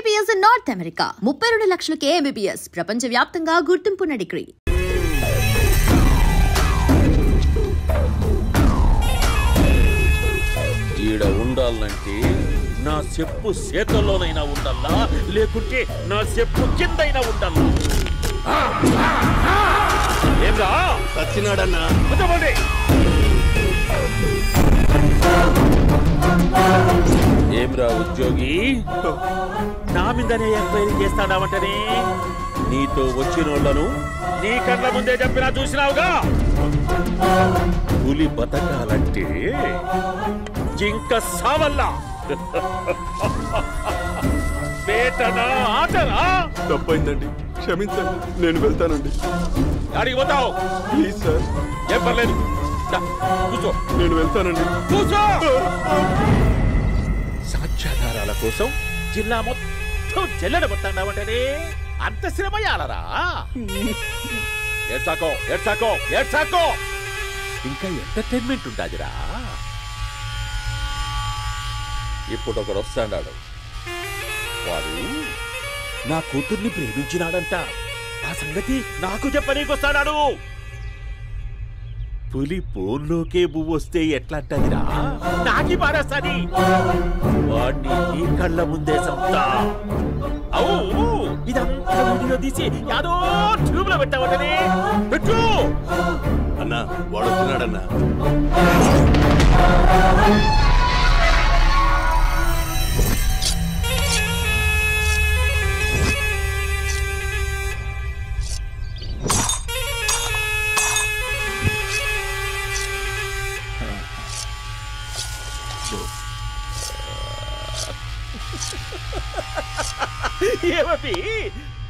MBBS in North America. 32 లక్షలకే MBBS. ప్రపంచవ్యాప్తంగా గుర్తింపున్న degree. ఈడ ఉండాలంటే నా చెప్పు చేతల్లోనైనా ఉండాలా లేకుంటే నా చెప్పు కిందైనా ఉండాలా? ఏంరా సచ్చినాడన్నా? ఏమ్రా ఉద్యోగి, నా మీదనే ఎంక్వైరీ చేస్తాడావంటనే? నీతో వచ్చిన వాళ్ళను నీ కళ్ళ ముందే చెప్పినా చూసినావుగా. పులి బతకాలంటే జింక సావల్లా. వేటనా ఆటనా? తప్పైందండి, క్షమించండి, నేను వెళ్తానండి. అడిగి పోతావు? Please sir. ఏం పర్లేదు, కూర్చో. నేను వెళ్తానండి. కూర్చో. సాక్ష్యాధారాల కోసం జిల్లా మొత్తం జల్లెడబడతాడావంటనే? అంత శ్రమయాలరా? ఏడ్సాకో ఏడ్సాకో ఏడ్సాకో, ఇంకా ఎంటర్టైన్మెంట్ ఉండాదిరా. ఇప్పుడు ఒకడు వస్తాడాడు, వాడు నా కూతుర్ని ప్రేమించినాడంట. ఆ సంగతి నాకు చెప్పనీకొస్తాడాడు. పులి ఫోన్లోకే పువ్వు వస్తే ఎట్లాంటదిరా? నాకి పారేస్తాది. వాడిని నీ కళ్ళ ముందే సంతా. అవు ఇదంతా వీడియో తీసి యాదో ట్యూబ్ లో పెట్టావటనే. పెట్టు అన్నా, వాడు వస్తున్నాడన్నా. ఏమీ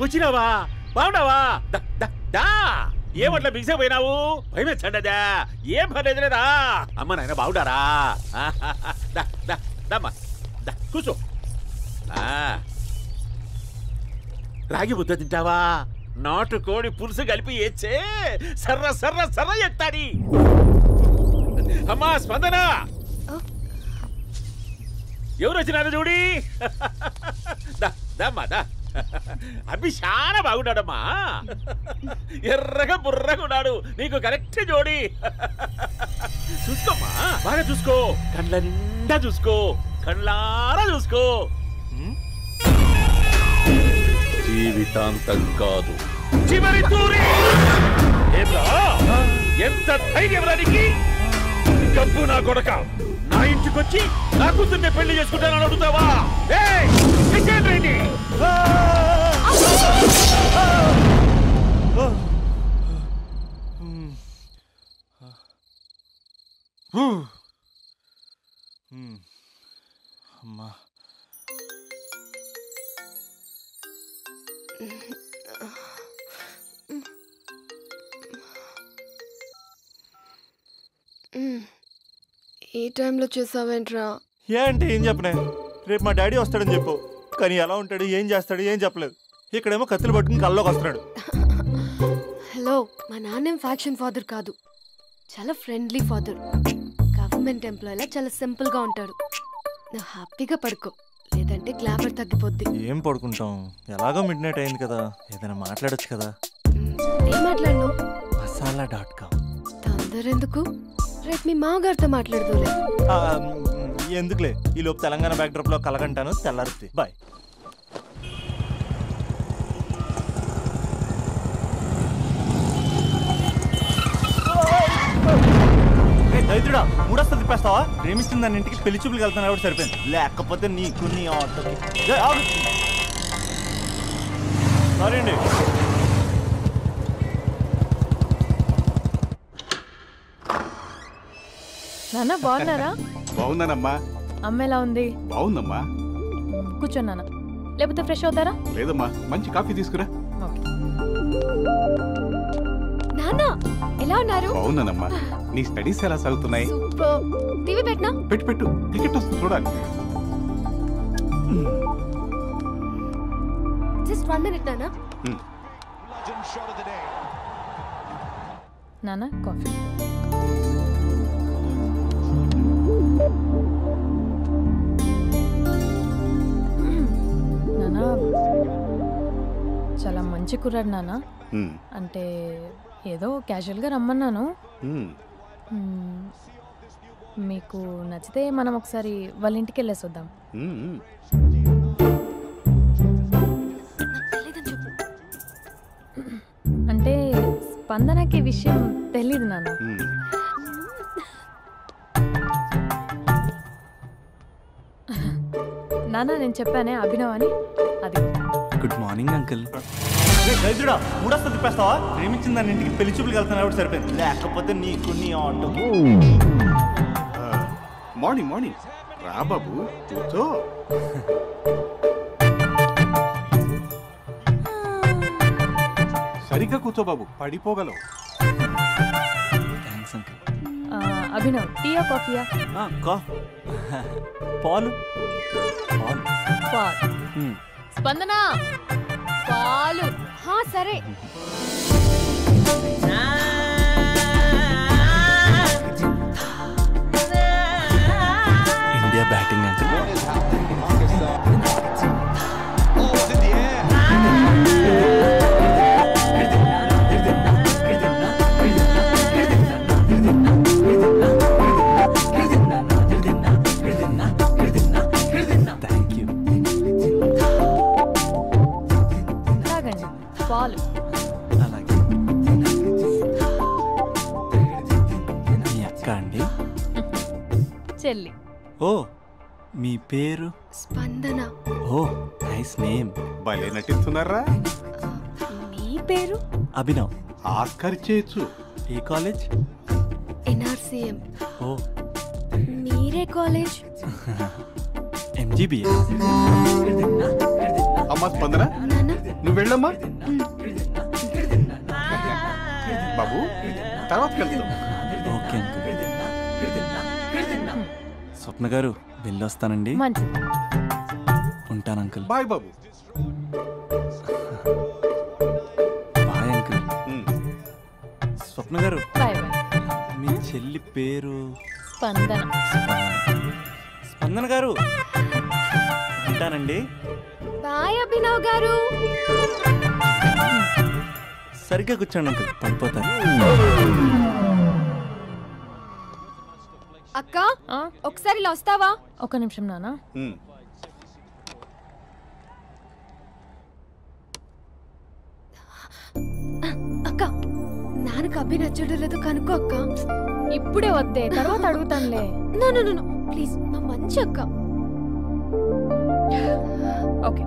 వచ్చినావా? బాగున్నావా? ఏమట్లా బిగిసే పోయినావు? భయమేచ్చండదా? ఏం పర్లేదులేదా? అమ్మ నాయన బాగుండారా? కూర్చో. రాగి ముద్ద తింటావా? నాటుకోడి పులుసు కలిపి ఏచ్చే సర్ర సర్ర సర్ర ఎత్తాడి. అమ్మా స్పందన, ఎవరు వచ్చినారు చూడి. అభి చాలా బాగున్నాడమ్మా. ఎర్రగా బుర్రగా ఉన్నాడు. నీకు కరెక్ట్ జోడి. చూసుకోమ్మా, బాగా చూసుకో. కళ్ళ నిండా చూసుకో, కళ్ళారా చూసుకో. జీవితాంతం కాదు, చివరి తూరి. ఎంత ధైర్యం రానికి? డబ్బు నా కొడక నా ఇంటికొచ్చి నా కూతుర్ని పెళ్లి చేసుకుంటానని అడుగుతావా? అమ్మా, ఈ టైంలో చేసావేంట్రా? ఏంటి ఏం చెప్పనే? రేపు మా డాడీ వస్తాడని చెప్పు, కానీ ఎలా ఉంటాడు, ఏం చేస్తాడు ఏం చెప్పలేదు. ఇక్కడేమో కత్తులు పట్టుకుని కల్లోకి వస్తున్నాడు. హలో, మా నాన్నేం ఫ్యాక్షన్ ఫాదర్ కాదు, చాలా ఫ్రెండ్లీ ఫాదర్. గవర్నమెంట్ ఎంప్లాయీలా చాలా సింపుల్ గా ఉంటాడు. నువ్వు హ్యాపీగా పడుకో, లేదంటే గ్లామర్ తగ్గిపోద్ది. ఏం పడుకుంటాం, ఎలాగో మిడ్ నైట్ అయింది కదా, ఏదైనా మాట్లాడొచ్చు కదా. ఏం మాట్లాడను? masala.com. తొందర ఎందుకు? రేపు మీ మామగారితో మాట్లాడదులే. ఎందుకులే, ఈ లోపు తెలంగాణ బ్యాక్ డ్రాప్ లో కలగంటాను. తెల్లారుద్ది. బాయ్. దైత్రుడా, మూడొస్తుంది తిప్పేస్తావా? ప్రేమిస్తుంది దాని ఇంటికి పెళ్లి చూపులు వెళ్తాను కాబట్టి సరిపోయింది, లేకపోతే నీకు నీ ఆటోకి. సారీ అండి. నాన్న బాగున్నారా? బాగున్నానమ్మా. అమ్మ ఎలా ఉంది? బాగుందమ్మా. కూర్చో నాన్న, లేకపోతే ఫ్రెష్ అవుతారా? లేదమ్మా, మంచి కాఫీ తీసుకురా. నాన్న ఎలా ఉన్నారు? బాగున్నానమ్మా. నీ స్టడీస్ ఎలా సాగుతున్నాయి? టీవీ పెట్టనా? పెట్టు పెట్టు, టికెట్ వస్తుంది చూడాలి. జస్ట్ 1 minute నాన్న. నాన్న కాఫీ. నానా మంచి కుర్రాడు నాన్న. అంటే ఏదో క్యాజువల్గా రమ్మన్నాను. మీకు నచ్చితే మనం ఒకసారి వాళ్ళ ఇంటికి వెళ్ళేసి వద్దాం. అంటే స్పందనకి విషయం తెలీదు నాన్న. నాన్న నేను చెప్పానే అభినవ్ అని, అది. Good morning uncle. దైదుడా మూడొస్తా తిప్పేస్తావా? ప్రేమించిన దాని ఇంటికి పెళ్లి చూపులు వెళ్తాను ఎవరు సరిపోయింది, లేకపోతే నీకు నీ ఆటోకి. మార్నింగ్ మార్నింగ్ రా బాబు, కూర్చో. సరిగ్గా కూర్చో బాబు, పడిపోగలవు. Thanks uncle. అభినవ్ టీయా కాఫీయా? పాలు. పాలు. స్పందన పాలు. సరే. India batting uncle. పాలు. అలాగే. మీ అక్క అండి? చెల్లి. ఓ, మీ పేరు? స్పందన. ఓ, నైస్ నేమ్. భలే నటిస్తున్నారా? మీ పేరు? అభినవ్. ఆస్కార్ చేయొచ్చు. ఏ కాలేజ్? NRCM. ఓ, మీరే కాలేజ్? MGBA. అమ్మా స్పందన, నువ్వు వెళ్ళమ్మా. బాబు తర్వాత వెళ్తాం. Okay uncle. స్వప్న గారు వెళ్ళొస్తానండి. మంచిది. ఉంటాను అంకుల్. బాయ్ బాబు. Bye uncle. స్వప్న గారు, బాయ్ బాయ్. మీ చెల్లి పేరు? స్పందన. స్పందన గారు, ఉంటానండి. బాయ్ అభినవ్ గారు. సరిగ్గా కూర్చోండి అంకుల్, పడిపోతారు. అక్క ఒకసారి ఇలా వస్తావా? ఒక నిమిషం నాన్న. అక్క నాన్నకు అభి నచ్చడం లేదో కనుక్కో అక్క. ఇప్పుడే వద్దే, తర్వాత అడుగుతానులే. నో ప్లీజ్, నా మంచి అక్క. ఓకే.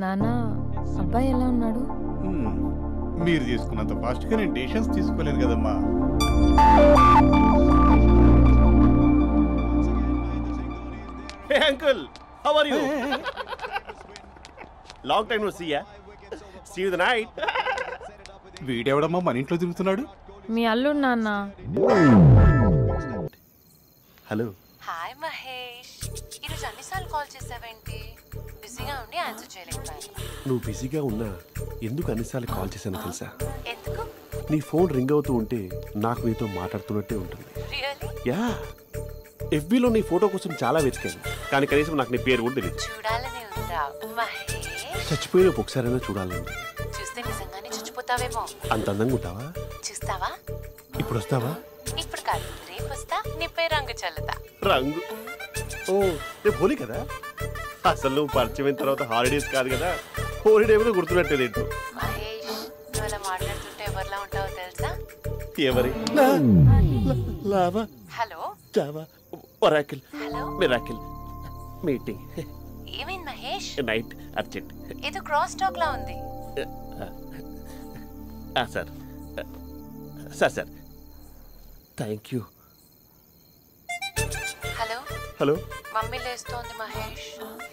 నాన్న, అబ్బాయి ఎలా ఉన్నాడు? మీరు తీసుకున్నంత ఫాస్ట్ గా నేను డెసిషన్స్ తీసుకోలేను కదమ్మా. Hey uncle, how are you? Long time no see ya. See you the night. వీడెవడమ్మా మన ఇంట్లో తిరుగుతున్నాడు? మీ అల్లుడు నాన్న. హలో. హాయ్ మహేష్, ఈరోజు అన్నిసార్లు కాల్ చేసావేంటి? బిజీగా ఉండి ఆన్సర్ చేయలేకపోయాను. నువ్వు బిజీగా ఉన్నా ఎందుకు అన్నిసార్లు కాల్ చేశాను తెలుసా? ఎందుకు? నీ ఫోన్ రింగ్ అవుతూ ఉంటే నాకు నీతో మాట్లాడుతున్నట్టే ఉంటుంది. రియల్లీ? యా, FBలో నీ ఫోటో కోసం చాలా వెతికాను, కానీ కనీసం నాకు నీ పేరు కూడా తెలియదు. చూడాలని ఉందా మహేష్? చచ్చిపోయిన ఒకసారైనా చూడాలని. చూస్తే నిజంగానే చచ్చిపోతావేమో. అంత అందంగా ఉంటావా? చూస్తావా? ఇప్పుడు వస్తావా? ఇప్పుడు కాదు, రేపు వస్తా, నీపై రంగు చల్లుతా. రంగు? ఓ, రేపు హోలీ కదా. అసలు నువ్వు పరిచయం అయిన తర్వాత హాలిడేస్ కాదు కదా, హోలిడే కూడా గుర్తుపెట్టేదేంటో. మహేష్, నువ్వు అలా మాట్లాడుతుంటే ఎవరిలా ఉంటావో తెలుసా? ఎవరి? Lava, hello, java, oracle, hello, miracle, meeting, ఏమైంది మహేష్? Night, urgent. ఏదో క్రాస్ టాక్ లా ఉంది. Sir sir sir thank you. Hello hello, mummy లేస్తోంది మహేష్.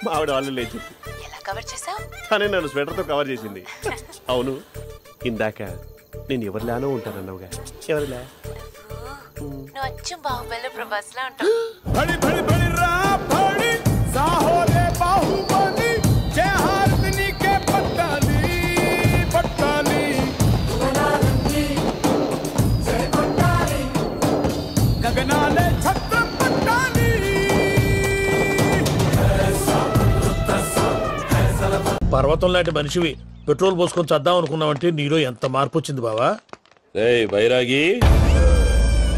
మా ఆవిడ వాళ్ళు లేచింది. ఎలా కవర్ చేసావు? కానీ నన్ను స్వెటర్తో కవర్ చేసింది. అవును, ఇందాక నేను ఎవరిలానో ఉంటానన్నావుగా, ఎవరిలా? నువ్వు అచ్చం బాహుబలి ప్రభాస్ లా ఉంటావు. పర్వతం లాంటి మనిషివి పెట్రోల్ పోసుకొని చద్దాం అనుకున్నావంటే నీలో ఎంత మార్పు వచ్చింది బావా. బైరాగి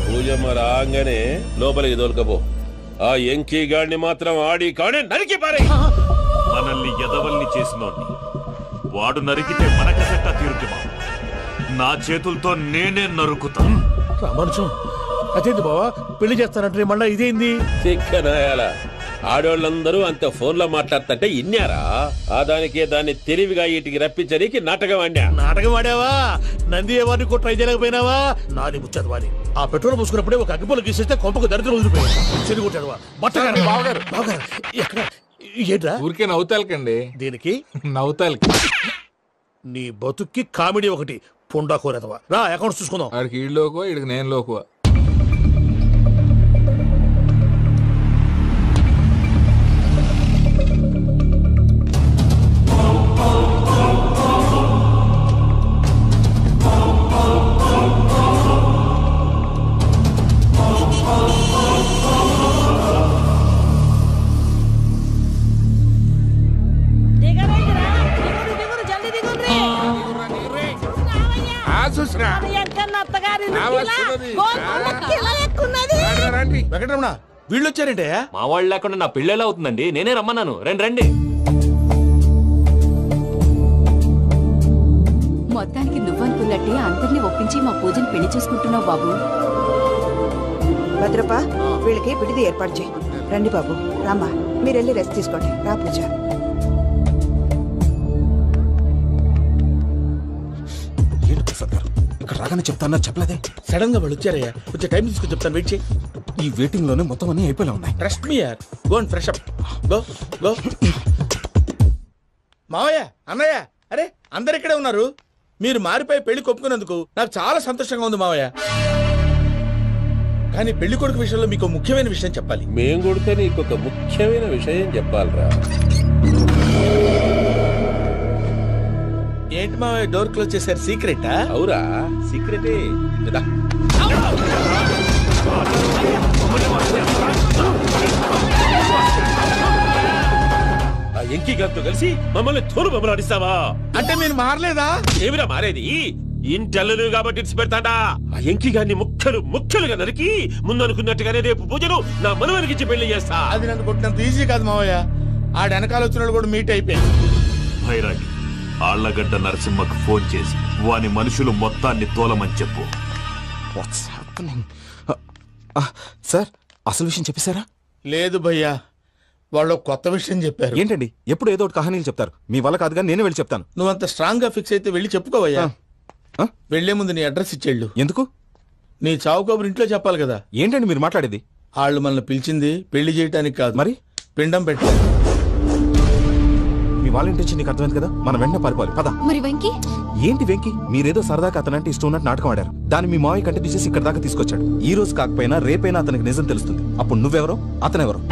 పూజమ్మ రాగానే లోపలికి దొరకపో. ఆ ఎంకీ గాడిని మాత్రం ఆడి కాడే నరికి పారే. మనల్ని ఎదవల్ని చేసినోడ్ని వాడు నరికితే మనకసెట్టా తీరుతుమా? నా చేతులతో నేనే నరుకుతా. రామానుజం అదేంటి బావా పెళ్లి చేస్తానంటే మళ్ళా ఇదేంది? చిక్కనాయాల ఆడోళ్ళందరూ అంత ఫోన్ లో మాట్లాడుతుంటే ఇన్నారా? ఆ దాన్ని తెలివిగా వీటికి రప్పించడానికి నాటకం ఆడా. నాటకం ఆడావా? నంది ఎవరిని కూడా ట్రై చేయలేకపోయినావా? నాది ముచ్చదు వాడి. ఆ పెట్రోల్ పోసుకున్నప్పుడే ఒక అగ్గిపోలు గీసేస్తే కొంపకు దరిద్రం వదిలిపోయాడు. చెరుగుంటాడు బావగారు. ఎక్కడ ఏంట్రా? ఊరికే నవ్వుతాలకండి. దీనికి నవ్వుతాలకి నీ బతుక్కి కామెడీ ఒకటి పుండా కోరేదవా. రా అకౌంట్స్ చూసుకుందాం. ఆడికి ఈడు లోకువా, ఈడికి నేను లోకువా. వెంకటరమణ వీళ్ళు వచ్చారంటే మా వాళ్ళు లేకుండా నా పెళ్ళేలా అవుతుందండి. నేనే రమ్మన్నాను. రండి. మొత్తానికి నువ్వనుకున్నట్టే అందరినీ ఒప్పించి మా పూజను పెళ్లి చేసుకుంటున్నావు బాబు. భద్రప్ప వీళ్ళకి విడిది ఏర్పాటు చేయి. రండి బాబు. రామ్మా మీరు వెళ్ళి రెస్ట్ తీసుకోండి. రా పూజ. ఇక్కడ రాగానే చెప్తాను చెప్పలేదే. సడన్ గా వాళ్ళు వచ్చారయ్యా. కొంచెం టైం తీసుకొని చెప్తాను. వెయిట్ చేయి. ఈ వెయిటింగ్ లోనే మొత్తం అన్ని అయిపోయినా ఉన్నాయి. ట్రస్ట్ మీ యార్. Go and fresh up. Go. మావయ్య అన్నయ్య అరే అందరు ఇక్కడే ఉన్నారు. మీరు మారిపోయి పెళ్లి కొప్పుకున్నందుకు నాకు చాలా సంతోషంగా ఉంది మావయ్య. కానీ పెళ్లి కొడుకు విషయంలో మీకు ముఖ్యమైన విషయం చెప్పాలి. మేం కొడితే నీకు ఒక ముఖ్యమైన విషయం చెప్పాలరా. ఏంటి మావయ్య డోర్ క్లోజ్ చేశారు? సీక్రెటా? అవురా సీక్రెటే. ఆ ఎంకీ గారితో కలిసి మమ్మల్ని తోలు బొమ్మలాడిస్తావా? అంటే మీరు మారలేదా? ఏమిరా మారేది? ఇంటల్లు కాబట్టి ఇడిచి పెడతాడా? ఆ ఎంకీ గారిని ముక్కలుగా నరికి ముందనుకున్నట్టుగానే రేపు పూజను నా మనవరికిచ్చి పెళ్లి చేస్తా. అది నన్ను కొట్టినంత ఈజీ కాదు మావయ్య. ఆ వెనకాల వచ్చిన వాళ్ళు కూడా మీట్ అయిపోయారు. భైరాగి ఆళ్లగడ్డ నరసింహకు ఫోన్ చేసి వాని మనుషులు మొత్తాన్ని తోలమని చెప్పు. సార్ అసలు విషయం చెప్పేశారా? లేదు భయ్యా, వాళ్ళు కొత్త విషయం చెప్పారు. ఏంటండి ఎప్పుడు ఏదో ఒకటి కహానీలు చెప్తారు. మీ వల్ల కాదుగా నేనే వెళ్ళి చెప్తాను. నువ్వంత స్ట్రాంగ్ గా ఫిక్స్ అయితే వెళ్ళి చెప్పుకోవయ్యా. వెళ్లే ముందు నీ అడ్రస్ ఇచ్చేళ్ళు. ఎందుకు? నీ చావు కబురు ఇంట్లో చెప్పాలి కదా. ఏంటండి మీరు మాట్లాడేది? వాళ్ళు మనల్ని పిలిచింది పెళ్లి చేయటానికి కాదు, మరి పిండం పెట్టాలి. మీ వాళ్ళ ఇంటి నీకు అర్థమైంది కదా. మనం వెంటనే పారిపోవాలి. పద. మరి వెంకీ? ఏంటి వెంకీ? మీరేదో సరదాగా అతనంటే ఇష్టం ఉన్నట్టు నాటకం ఆడారు. దాన్ని మీ మావయ్య కంటే తీసేసి ఇక్కడ దాకా తీసుకొచ్చాడు. ఈ రోజు కాకపోయినా రేపైనా అతనికి నిజం తెలుస్తుంది. అప్పుడు నువ్వెవరో అతనెవరో.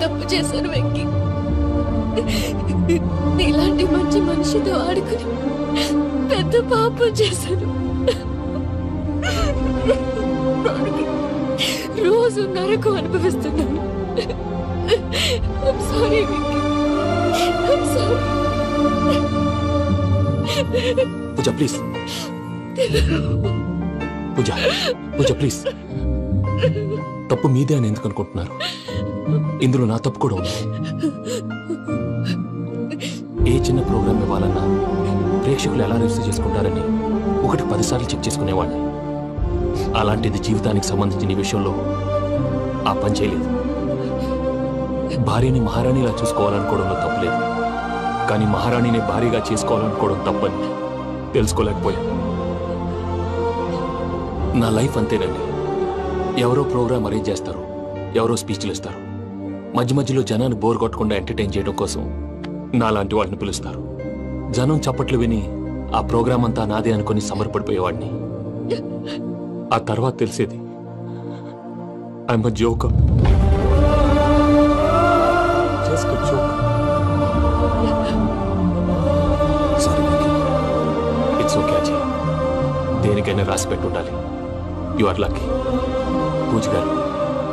తప్పు చేశాను వెంకీ. నీలాంటి మంచి మనిషితో ఆడుకుని పెద్ద పాపం చేశాను. రోజు నరకం అనుభవిస్తున్నాను. Sorry Venky. Pooja please. Pooja please. తప్పు మీదే అని ఎందుకు అనుకుంటున్నారు? ఇందులో నా తప్పు కూడా ఉంది. ఏ చిన్న ప్రోగ్రామ్ ఇవ్వాలన్నా ప్రేక్షకులు ఎలా రిసీవ్ చేసుకుంటారని 1-10 సార్లు చెక్ చేసుకునేవాడిని. అలాంటిది జీవితానికి సంబంధించిన ఈ విషయంలో ఆ పని చేయలేదు. భార్యని మహారాణిలా చూసుకోవాలనుకోవడంలో తప్పులేదు, కానీ మహారాణిని భార్యగా చేసుకోవాలనుకోవడం తప్పని తెలుసుకోలేకపోయాను. నా లైఫ్ అంతేనండి. ఎవరో ప్రోగ్రామ్ అరేంజ్ చేస్తారు, ఎవరో స్పీచ్లు ఇస్తారు. మధ్య మధ్యలో జనాన్ని బోర్ కొట్టకుండా ఎంటర్టైన్ చేయడం కోసం నాలాంటి వాళ్ళని పిలుస్తారు. జనం చప్పట్లు విని ఆ ప్రోగ్రామ్ అంతా నాదే అనుకుని సమర్పడిపోయేవాడిని. ఆ తర్వాత తెలిసేది I'm a joker. Just a joker. It's okay Ajay. దేనికైనా రాసి పెట్టుండాలి. You are lucky. పూజ గారు,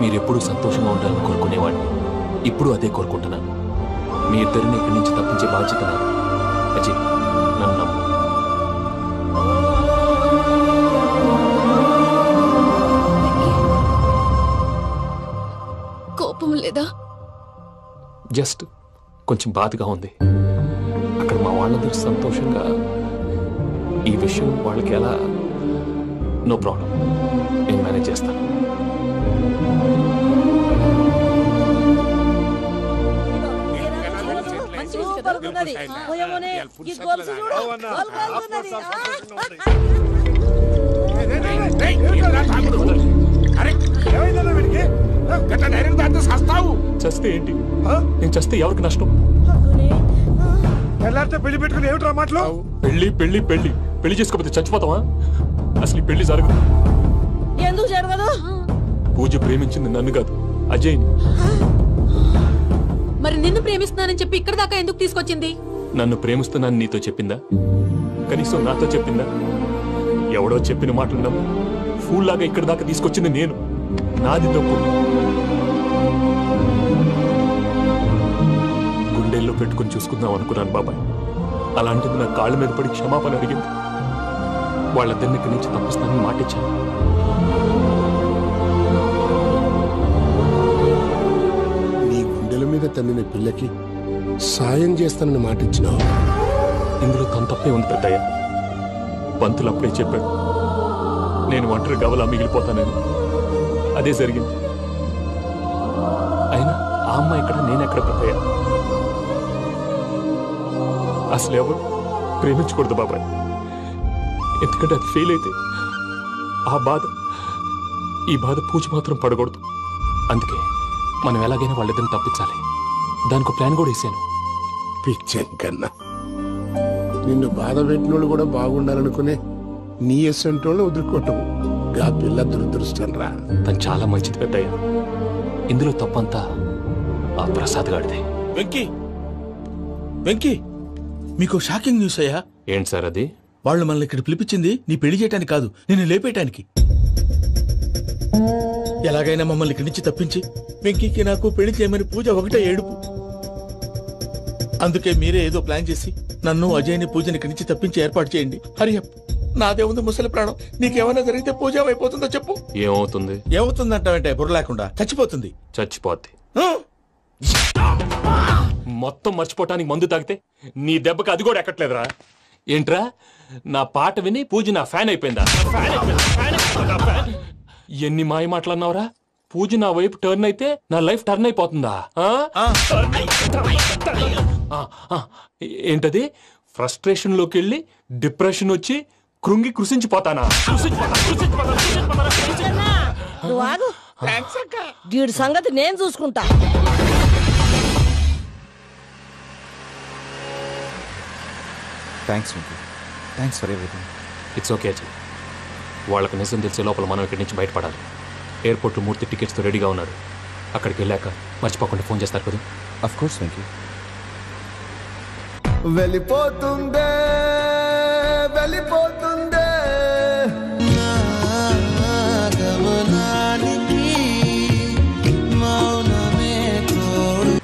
మీరు ఎప్పుడూ సంతోషంగా ఉండాలని కోరుకునేవాడిని. ఇప్పుడు అదే కోరుకుంటున్నాను. మీ ఇద్దరిని ఇక్కడి నుంచి తప్పించే బాధ్యత నాది. అజయ్, నన్ను నమ్ము. కోపం లేదా? జస్ట్ కొంచెం బాధగా ఉంది. అక్కడ మా వాళ్ళందరూ సంతోషంగా ఈ విషయం వాళ్ళకి ఎలా. నో ప్రాబ్లం, నేను మేనేజ్ చేస్తాను. చస్తే ఏంటి? నేను చస్తే ఎవరికి నష్టం? పెళ్లి పెట్టుకుని ఏమిట్రా మాటలు? పెళ్లి పెళ్లి పెళ్లి పెళ్లి చేసుకోకపోతే చచ్చిపోతావా? అసలు ఈ పెళ్లి జరగదు. ఎందుకు జరగదు? పూజ ప్రేమించింది నన్ను కాదు, అజయ్ని. మరి నిన్ను ప్రేమిస్తున్నానని చెప్పి ఇక్కడ దాకా ఎందుకు తీసుకొచ్చింది? నన్ను ప్రేమిస్తున్నాను నీతో చెప్పిందా? కనీసం నాతో చెప్పిందా? ఎవడో చెప్పిన మాటలు నమ్ము ఫూల్ లాగా ఇక్కడ దాకా తీసుకొచ్చింది నేను. నాది తప్పు. గుండెల్లో పెట్టుకుని చూసుకుందాం అనుకున్నాను బాబాయ్. అలాంటిది నా కాళ్ళ మీద పడి క్షమాపణ అడిగింది. వాళ్ళిద్దరిని ఇక్కడి నుంచి తప్పిస్తానని మాటిచ్చాను. నీ గుండెల మీద తన్నిన పిల్లకి సాయం చేస్తానని మాటిచ్చినావు. ఇందులో తన తప్పే ఉంది పెద్దయ్య. పంతులు అప్పుడే చెప్పాడు నేను ఒంటరి గవలా మిగిలిపోతానని. అదే జరిగింది. అయినా ఆ అమ్మాయి ఎక్కడ, నేనెక్కడ పెద్దయ్య? అసలు ఎవరు ప్రేమించకూడదు బాబాయ్. ఎందుకంటే అది ఫెయిల్ అయితే ఈ బాధ పూజ మాత్రం పడకూడదు. అందుకే మనం ఎలాగైనా వాళ్ళిద్దరిని తప్పించాలి. దానికి ప్లాన్ కూడా వేసాను. పిచ్చం కన్నా నిన్ను బాధ పెట్టినోళ్ళు కూడా బాగుండాలనుకునే నీ ఎస్సంటోళ్ళు వదులుకోవటం గా పిల్ల దురదృష్టం రా. తను చాలా మంచిది పెద్దయ్య. ఇందులో తప్పంతా ఆ ప్రసాద్ గాడిదే. వెంకీ వెంకీ, మీకు షాకింగ్ న్యూస్ అయ్యా. ఏంటి సార్ అది? వాళ్ళు మనల్ని ఇక్కడ పిలిపించింది నీ పెళ్లి చేయటానికి కాదు, నిన్ను లేపేయటానికి. ఎలాగైనా మమ్మల్ని ఇక్కడి నుంచి తప్పించి వెంకీకి నాకు పెళ్లి చేయమని పూజ ఒకటే ఏడుపు. అందుకే మీరే ఏదో ప్లాన్ చేసి నన్ను అజయ్ని పూజని ఇక్కడి నుంచి తప్పించి ఏర్పాటు చేయండి. హరియప్, నాదే ఉంది ముసలి ప్రాణం. నీకేమైనా జరిగితే పూజ అయిపోతుందో చెప్పు. ఏమవుతుంది? ఏమవుతుందంటావంటే బుర్ర లేకుండా చచ్చిపోతుంది. చచ్చిపోద్ది. మొత్తం మర్చిపోవటానికి మందు తాగితే నీ దెబ్బకి అది కూడా ఎక్కట్లేదురా. ఏంట్రా, నా పాట విని పూజ నా ఫ్యాన్ అయిపోయిందా? ఎన్ని మాయ మాటలన్నావురా? పూజ నా వైపు టర్న్ అయితే నా లైఫ్ టర్న్ అయిపోతుందా? ఏంటది? ఫ్రస్ట్రేషన్ లోకి వెళ్ళి డిప్రెషన్ వచ్చి కృంగి కృషించిపోతానా? వీడి సంగతి నేను చూసుకుంటా. Thanks for everything. It's okay Ajay. వాళ్ళకు నిజం తెలిసే లోపల మనం ఇక్కడి నుంచి బయటపడాలి. ఎయిర్పోర్ట్లో మూర్తి టికెట్స్తో రెడీగా ఉన్నాడు. అక్కడికి వెళ్ళాక మర్చిపోకుండా ఫోన్ చేస్తారు కదా. Of course Venky. వెళ్ళిపోతుందే వెళ్ళిపోతుందే గమనానికి మౌనమే తోడు.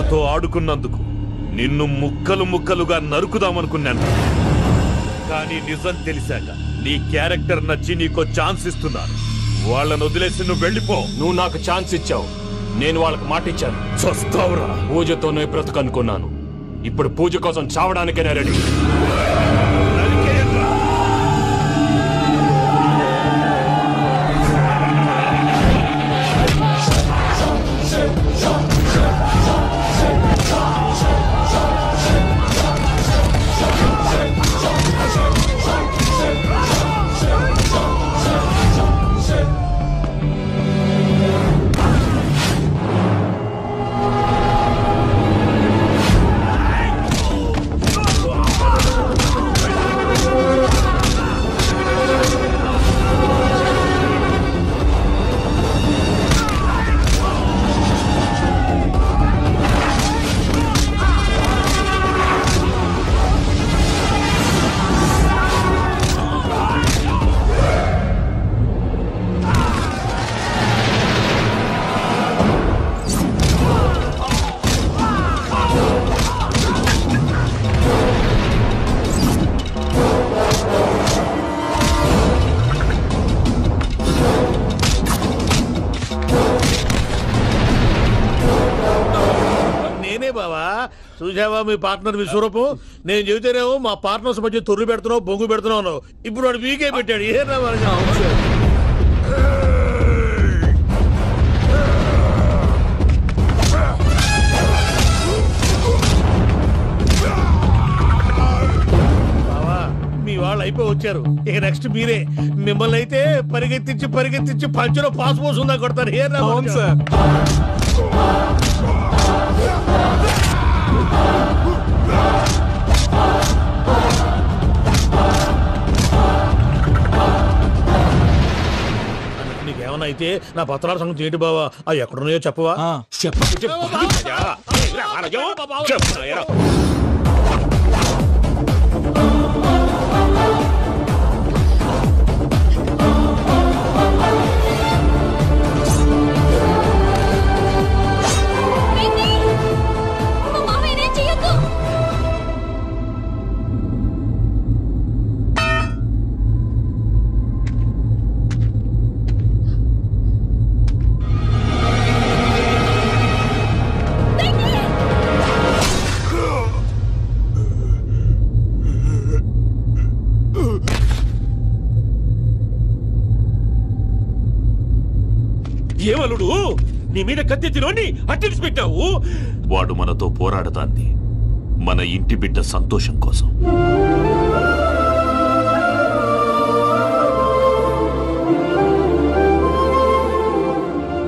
నాతో ఆడుకున్నందుకు నిన్ను ముక్కలు ముక్కలుగా నరుకుదామనుకున్నాను. కానీ నిజం తెలిసాక నీ క్యారెక్టర్ నచ్చి నీకో ఛాన్స్ ఇస్తున్నాను. వాళ్ళను వదిలేసి నువ్వు వెళ్ళిపో. నువ్వు నాకు ఛాన్స్ ఇచ్చావు, నేను వాళ్ళకి మాట ఇచ్చాను. చస్తావురా. పూజతోనే బ్రతుకనుకున్నాను, ఇప్పుడు పూజ కోసం చావడానికైనా రెడీ. చూసావా మీ పార్ట్నర్ విశ్వరూపం? నేను చెబితేనేమో మా పార్ట్నర్స్ మధ్య తొర్రు పెడుతున్నావు, బొంగు పెడుతున్నావు. ఇప్పుడు వాడు వీకే పెట్టాడు. ఏనా బావా, మీ వాళ్ళు అయిపోయి వచ్చారు. ఇక నెక్స్ట్ మీరే. మిమ్మల్ని అయితే పరిగెత్తించి పంచులో పాస్ పోసుందా కొడతారు. ఏనా సార్? నీకేమన్నా అయితే నా పత్రాల సంగతి ఏంటి బావా? అవి ఎక్కడున్నాయో చెప్పవా? ఏమలుడు, నీ మీద కత్తెత్తిలోని అట్టడిసి పెట్టావు. వాడు మనతో పోరాడతాంది మన ఇంటి బిడ్డ సంతోషం కోసం.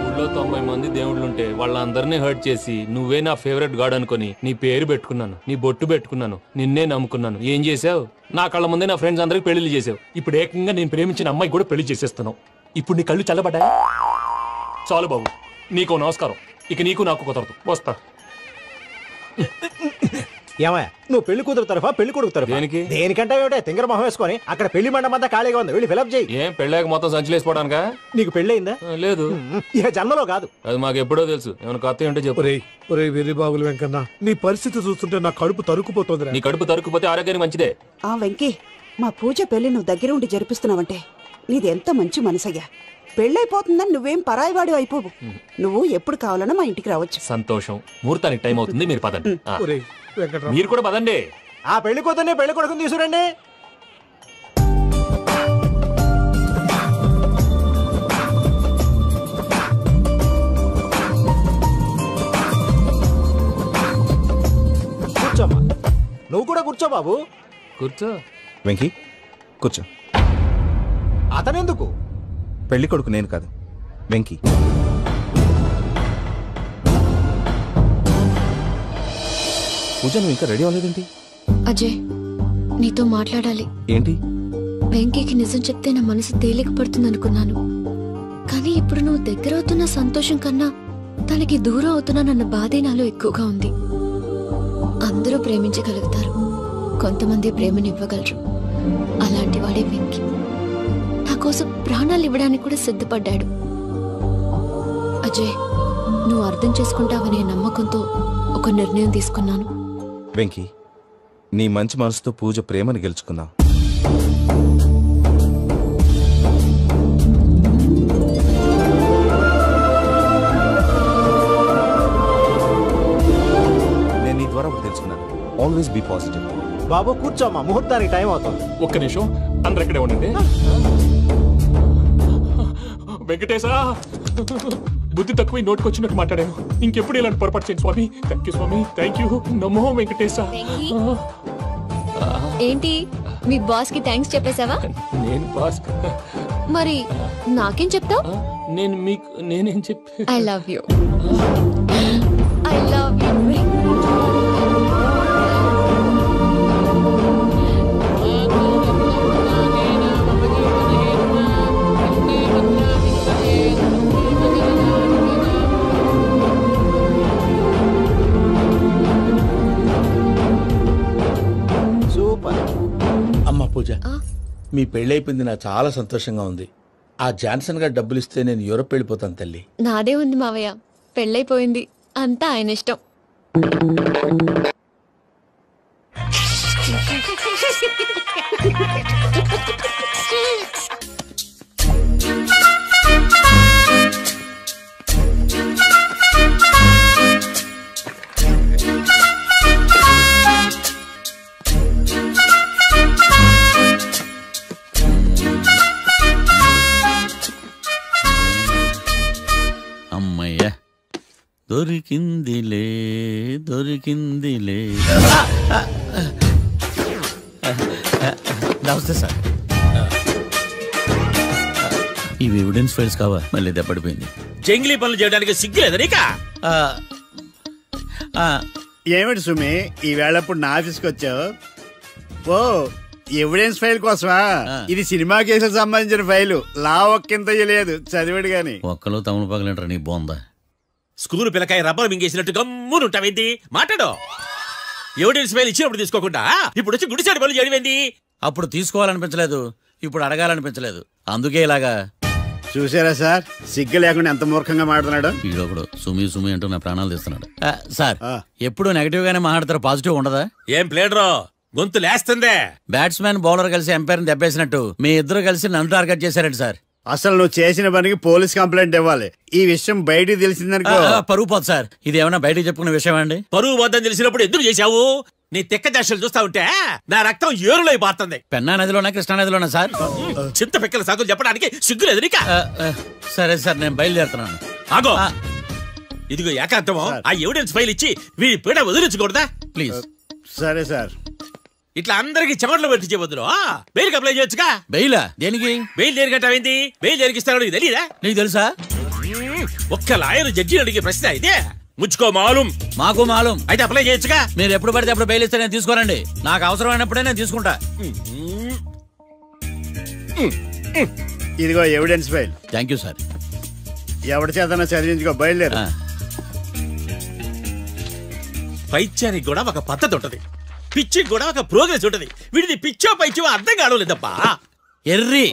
ఊళ్ళో 90 మంది దేవుళ్ళుంటే వాళ్ళందరినీ హర్ట్ చేసి నువ్వే నా ఫేవరెట్ గాడ్ అనుకుని నీ పేరు పెట్టుకున్నాను, నీ బొట్టు పెట్టుకున్నాను, నిన్నే నమ్ముకున్నాను. ఏం చేసావు? నా కళ్ళ ముందే నా ఫ్రెండ్స్ అందరికి పెళ్లి చేసావు. ఇప్పుడు ఏకంగా నేను ప్రేమించిన అమ్మాయి కూడా పెళ్లి చేసేస్తున్నావు. ఇప్పుడు నీ కళ్ళు చల్లబడ్డాయి. చాలు బాబు, నీకు నమస్కారం. ఇక నీకు నాకు కుదరదు. వస్తా. ఏమయ్యా, నువ్వు పెళ్లి కూతురు తరఫా పెళ్లి కొడుకు తరఫా? దేనికి? దేనికంటే ఏమిటే తింగర మొహం వేసుకొని అక్కడ పెళ్లి మండపంతా ఖాళీగా ఉంది, వెళ్ళి ఫిలప్ చేయి. ఏం పెళ్ళాక మొత్తం సంచలేసిపోవడానికా? నీకు పెళ్ళయిందా? లేదు. ఇక జన్మలో కాదు. అది మాకు ఎప్పుడో తెలుసు. ఏమైనా కొత్త ఏంటో చెప్పు. వెర్రి బాగులు వెంకన్న, నీ పరిస్థితి చూస్తుంటే నా కడుపు తరుక్కుపోతుంది. నీ కడుపు తరుక్కుపోతే ఆరోగ్యానికి మంచిదే. ఆ వెంకీ, మా పూజ పెళ్లి నువ్వు దగ్గర ఉండి జరిపిస్తున్నావంటే నీది ఎంత మంచి మనసయ్యా. పెళ్ళైపోతుందని నువ్వేం పరాయివాడు అయిపోవు. నువ్వు ఎప్పుడు కావాలన్నా మా ఇంటికి రావచ్చు. సంతోషం. ముహూర్తానికి టైం అవుతుంది, మీరు పదండి. మీరు కూడా పదండి. ఆ పెళ్లి కూతుర్ని పెళ్లి కొడుకుని తీసుకురండి. కూర్చోమ్మా. నువ్వు కూడా కూర్చో బాబు. కూర్చో. వెంకీ కూర్చో. అతనెందుకు? పెళ్లి కొడుకు నేను కాదు, వెంకీ. పూజ, నువ్వు ఇంకా రెడీ అవ్వలేదేంటి? అజయ్, నీతో మాట్లాడాలి. ఏంటి? వెంకీకి నిజం చెప్తే నా మనసు తేలిక పడుతుంది అనుకున్నాను. కానీ ఇప్పుడు నువ్వు దగ్గర అవుతున్న సంతోషం కన్నా తనకి దూరం అవుతున్నానన్న బాధే నాలో ఎక్కువగా ఉంది. అందరూ ప్రేమించగలుగుతారు, కొంతమంది ప్రేమనివ్వగలరు. అలాంటి వాడే వెంకీ. నా కోసం ప్రాణాలు ఇవ్వడానికి కూడా సిద్ధపడ్డాడు. అజయ్, నువ్వు అర్థం చేసుకుంటావనే నమ్మకంతో ఒక నిర్ణయం తీసుకున్నాను. వెంకీ, నీ మంచి మనసుతో పూజ ప్రేమను గెలుచుకున్నావు. నేను నీ ద్వారా ఒకటి తెలుసుకున్నాను. Always be positive. బాబు కూర్చోమ్మా, ముహూర్తానికి టైం అవుతుంది. ఒక్క నిమిషం, అందరు ఎక్కడే ఉండండి. వెంకటేశా, బుద్ధి తక్కువ నోటికి వచ్చినట్టు మాట్లాడాను. ఇంకెప్పుడు ఇలాంటి పొరపాటు చేయండి స్వామి. థ్యాంక్ యూ స్వామి, థ్యాంక్ యూ. నమో వెంకటేశా. ఏంటి మీ బాస్ కి థ్యాంక్స్ చెప్పేశావా? నేను బాస్ మరి నాకేం చెప్తావు? నేనేం చెప్పి I love you. I love you. అమ్మ పూజ, మీ పెళ్ళైపోయింది నాకు చాలా సంతోషంగా ఉంది. ఆ జాన్సన్ గారు డబ్బులు ఇస్తే నేను యూరోప్ వెళ్ళిపోతాను తల్లి. నాదే ఉంది మావయ్య, పెళ్ళైపోయింది, అంతా ఆయన ఇష్టం. అమ్మయ్య, దొరికిందిలే దొరికిందిలే. నమస్తే సార్. ఇవి ఎవిడెన్స్ ఫైల్స్ కావా? మళ్ళీ దెబ్బడిపోయింది. జంగిలీ పనులు చేయడానికి సిగ్గులేదు నీకా? ఏమిటి సుమి, ఈ వేళప్పుడు నా ఆఫీస్కి వచ్చావు? ఓ, ఎవిడెన్స్ ఫైల్ కోసమా? ఇది సినిమా కేసులకు సంబంధించిన ఫైలు. లా ఒక్కింత లేదు, చదివాడు గాని. ఒక్కలో తమను పగలంటారు నీ బోందా. స్కూలు పిల్లకాయ రబ్బర్ మింగేసినట్టు గమ్మునుంటావేంటి? మాట్లాడో. ఎవిడెన్స్ ఫైల్ ఇచ్చినప్పుడు తీసుకోకుండా ఇప్పుడు వచ్చి గుడిసాడు పనులు చేయడమేంటి? అప్పుడు తీసుకోవాలనిపించలేదు, ఇప్పుడు అడగాలనిపించలేదు, అందుకే ఇలాగా. చూసారా సార్, సిగ్గు లేకుండా ఎంత మూర్ఖంగా మాట్లాడుతున్నాడు. ఈడొకడు సుమి సుమి అంటూ నా ప్రాణాలు తీస్తున్నాడు. సార్, ఎప్పుడు నెగటివ్ గానే మాట్లాడతారు, పాజిటివ్ ఉండదా? ఏం ప్లేడరో గొంతు లేస్తుందే. బ్యాట్స్మెన్ బౌలర్ కలిసి ఎంపైర్ దెబ్బేసినట్టు మీ ఇద్దరు కలిసి నన్ను టార్గెట్ చేశారండి సార్. అసలు నువ్వు చేసిన పనికి పోలీస్ కంప్లైంట్ ఇవ్వాలి. ఈ విషయం బయటికి తెలిసిందనుకో పరువు పోదు సార్. ఇది ఏమన్నా బయటికి చెప్పుకున్న విషయం అండి? పరువు వద్దని తెలిసినప్పుడు ఎందుకు చేశావు? నీ తెక్క దశలు చూస్తా ఉంటే నా రక్తం ఏరులై పారుతుంది. పెన్నా నదిలోనా కృష్ణా నదిలోనా సార్? చింత పిక్కల సాకులు చెప్పడానికి సిగ్గులేదు నీకా? సరే సార్, నేను బయలుదేరుతున్నాను. ఆగో, ఇదిగో ఏకాంతమో ఆ ఎవిడెన్స్ ఫైల్ ఇచ్చి వీడి పీడ వదిలించకూడదా ప్లీజ్? సరే సార్. ఇట్లా అందరికి చెమటలు పెట్టి చేయవద్దు. బెయిల్ అప్లై చేయొచ్చుగా. బెయిలా? దేనికి? బెయిల్ దేనికంటావేంటి? బెయిల్ జరిగిస్తాడు నీకు తెలీదా? నీకు తెలుసా? ఒక్క లాయర్ జడ్జి అడిగే ప్రశ్న అయితే ముచ్చుకో మాలూం. మాకు మాలూం. అయితే అప్లై చేయొచ్చుగా. మీరు ఎప్పుడు పడితే అప్పుడు బెయిల్ ఇస్తే నేను తీసుకోనండి. నాకు అవసరమైనప్పుడే నేను తీసుకుంటా. ఇదిగో evidence file. Thank you sir. ఎవరి చేతనా చదివించుకో, బయలుదేరు. పైత్యానికి కూడా ఒక పద్ధతి ఉంటది, పిచ్చికి కూడా ఒక ప్రోగ్రెస్ ఉంటది. వీడిది పిచ్చో పైచో అర్థం కావలేదప్పా. ఎర్రి.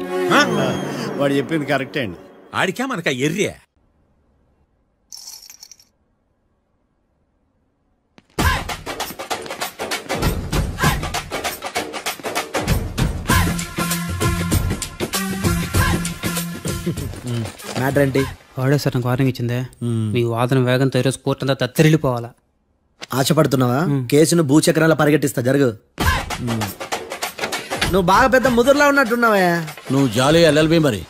వాడు చెప్పింది కరెక్టే అండి. ఆడికా మనక ఎర్రి. మ్యాటర్ ఏంటి? వాడే సార్ నాకు వార్నింగ్ ఇచ్చిందే. మీ వాదన వేగంతో ఈరోజు కోర్టు అంతా తత్తరిల్లిపోవాలా. ఆశపడుతున్నావా? కేసును భూచక్రాల పరిగెట్టిస్తా, జరుగు. నువ్వు బాగా పెద్ద ముదురులా ఉన్నట్టున్నావా? నువ్వు జాలి ఎల్ఎల్బి మరి.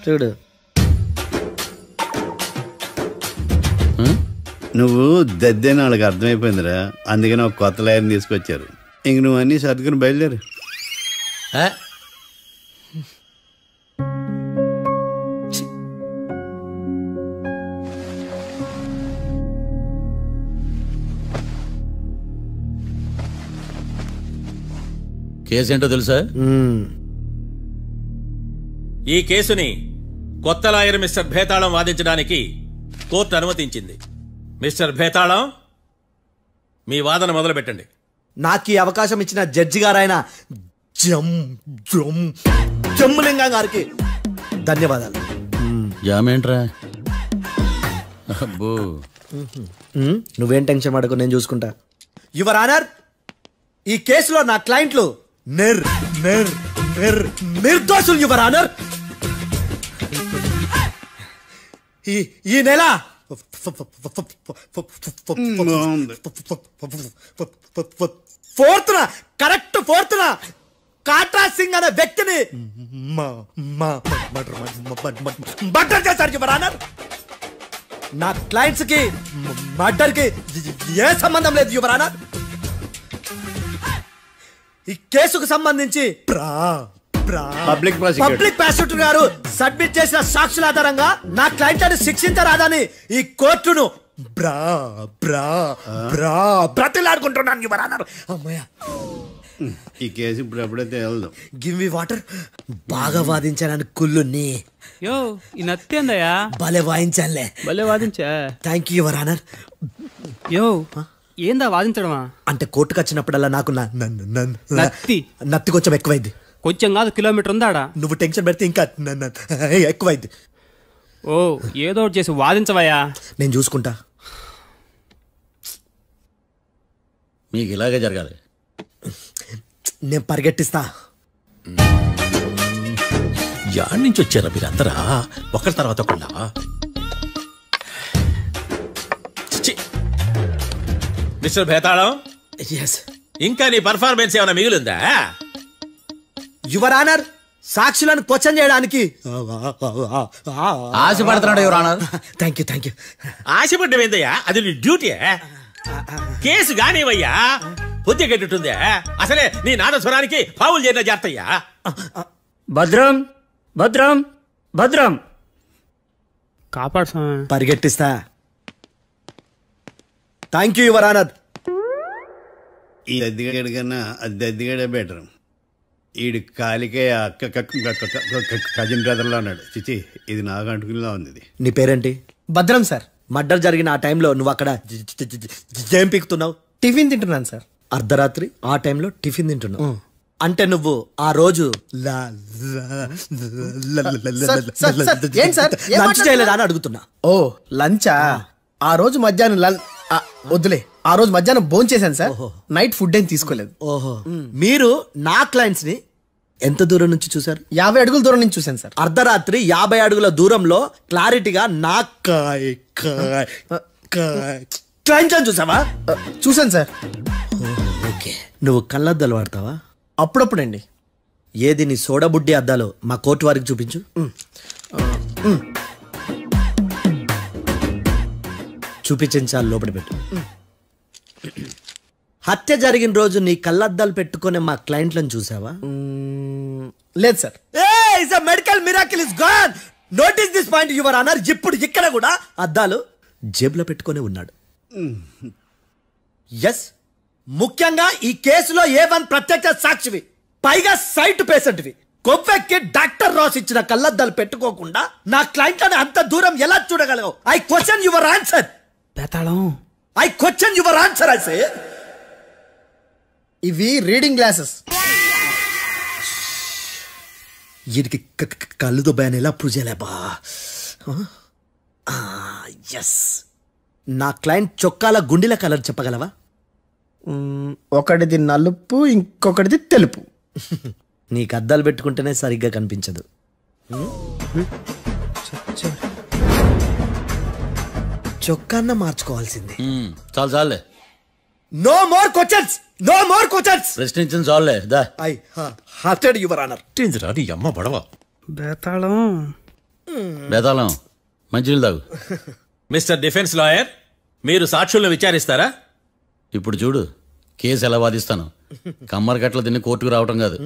చూడు, నువ్వు దద్దేని వాళ్ళకి అర్థమైపోయిందిరా, అందుకని ఒక కొత్త లాయర్ని తీసుకొచ్చారు. ఇంక నువ్వు అన్నీ సర్దుకుని బయలుదేరు. కేసేంటో తెలుసా? ఈ కేసుని కొత్త లాయర్ మిస్టర్ భేతాళం వాదించడానికి కోర్టు అనుమతించింది. మిస్టర్ భేతాళం, మీ వాదన మొదలు పెట్టండి. నాకు ఈ అవకాశం ఇచ్చిన జడ్జి గారైన జమ్ములింగం గారికి ధన్యవాదాలు. జామేంట్రా? అబ్బో, నువ్వేం టెన్షన్ పడకు, నేను చూసుకుంటా. యువర్ ఆనర్, ఈ కేసులో నా క్లయింట్లు నిర్దోషులు యువర్ ఆనర్. ఈ నెల 4th correct 4th Katra Singh అనే వ్యక్తిని మర్డర్ చేశారు యువర్ ఆనర్. నా క్లయింట్స్ కి మర్డర్ కి ఏ సంబంధం లేదు యువర్ ఆనర్. ఈ కేసుకు సంబంధించి పబ్లిక్ ప్రాసిక్యూటర్ గారు సబ్మిట్ చేసిన సాక్షుల ఆధారంగా నా క్లయింట్ శిక్షించరాదని ఈ కోర్టును బ్రతిలాడుకుంటున్నాను యువర్ ఆనర్. అమ్మయ్య, ఈ కేసు ఇప్పుడు ఎప్పుడైతే వెళ్దాం. Give me water. బాగా వాదించాలని కుళ్ళుని. యో ఈ నత్తేందయ్యా, భలే వాయించానులే. భలే వాదించా. Thank you your honour. యో ఏందా వాదించడమా? అంటే కోర్టుకు వచ్చినప్పుడల్లా నాకు నత్తి కొంచెం ఎక్కువైంది. కొంచెం కాదు, కిలోమీటర్ ఉందాడా. నువ్వు టెన్షన్ పెడితే ఇంకా ఎక్కువైంది. ఓ ఏదో ఒకటి చేసి వాదించవయ్యా. నేను చూసుకుంటా. మీకు ఇలాగే జరగాలి. నేను పరిగెట్టిస్తా. యాడ్ నుంచి వచ్చారా మీరందరా ఒకరి తర్వాత ఒకళ్ళ? మిస్టర్ భేతాళం, ఇంకా నీ పర్ఫార్మెన్స్ ఏమైనా మిగిలిందా? యువర్ ఆనర్, సాక్షులను క్వశ్చన్ చేయడానికి ఆశపడుతున్నాడు యువర్ ఆనర్. Thank you. ఆశపడ్డం ఏందయ్యా, అది నీ డ్యూటీ. కేసు గానివయ్యా, బుద్ధి గట్టుందే. అసలే నీ నాదస్వరానికి పావులు చేరిన జాతయ్యా. భద్రం భద్రం భద్రం కాపాడు. పరిగెట్టిస్తా. Thank you your honour. ఈ అద్దెగడి కన్నా అద్దెగడే బెటర్. ఈడు కాలికే కజిన్ బ్రదర్లో ఉన్నాడు. చిచి, ఇది నాకు అంటుకునిలా ఉంది. నీ పేరేంటి? భద్రం సార్. మర్డర్ జరిగిన ఆ టైంలో నువ్వు అక్కడ ఏం పీకుతున్నావు? టిఫిన్ తింటున్నాను సార్. అర్ధరాత్రి ఆ టైంలో టిఫిన్ తింటున్నావు అంటే నువ్వు ఆ రోజు లంచ్ చేయలేదా అని అడుగుతున్నా. ఓ లంచా? ఆ రోజు మధ్యాహ్నం వద్దులే, ఆ రోజు మధ్యాహ్నం భోజనం చేశాను సార్. నైట్ ఫుడ్ ఏం తీసుకోలేదు. ఓహో, మీరు నా క్లయింట్స్ ని ఎంత దూరం నుంచి చూసారు? 50 అడుగుల దూరం నుంచి చూశాను సార్. అర్ధరాత్రి 50 అడుగుల దూరంలో క్లారిటీగా నా క్లయింట్ చూసావా? చూశాను సార్. ఓకే, నువ్వు కళ్ళద్దాలు వాడతావా? అప్పుడప్పుడండి. ఏది నీ సోడబుడ్డి అద్దాలు మా కోర్టు వారికి చూపించు. చూపించాలి, లోపల పెట్టు. హత్య జరిగిన రోజు నీ కళ్ళద్దాలు పెట్టుకునే మా క్లయింట్లను చూసావా? లేదు sir. Medical miracle is gone. Notice this point your honour. ఇప్పుడు ఇక్కడ కూడా అద్దాలు జేబులో పెట్టుకునే ఉన్నాడు. ఎస్, ముఖ్యంగా ఈ కేసులో A1 ప్రత్యక్ష సాక్షివి, పైగా సైట్ పేషెంట్వి. కొవ్వెక్కి డాక్టర్ రాస్ ఇచ్చిన కళ్ళద్దాలు పెట్టుకోకుండా నా క్లయింట్లను అంత దూరం ఎలా చూడగలవు? I question your answer. I question your answer. I say ఇవి రీడింగ్ గ్లాసెస్. వీడికి కళ్ళు దొబ్బాయని ఎలా ప్రూవ్ చేయలేబా? ఎస్, నా క్లయింట్ చొక్కాల గుండెల కలర్ చెప్పగలవా? ఒకటిది నలుపు, ఇంకొకటిది తెలుపు. నీకు అద్దాలు పెట్టుకుంటేనే సరిగ్గా కనిపించదు. చొక్కాన్న మార్చుకోవాల్సింది. చాలు చాలే. No more questions, no more questions. ప్రశ్నించిన చాలులే. దా ఐ హార్టెడ్ యువర్ ఆనర్. నీ అమ్మ బడవ. బేతాళం బేతాళం మంచినీళ్ళు తాగు. మిస్టర్ డిఫెన్స్ లాయర్, మీరు సాక్షులను విచారిస్తారా? ఇప్పుడు చూడు కేసు ఎలా వాదిస్తాను. కమ్మరి కట్ల తిని కోర్టుకు రావటం కాదు.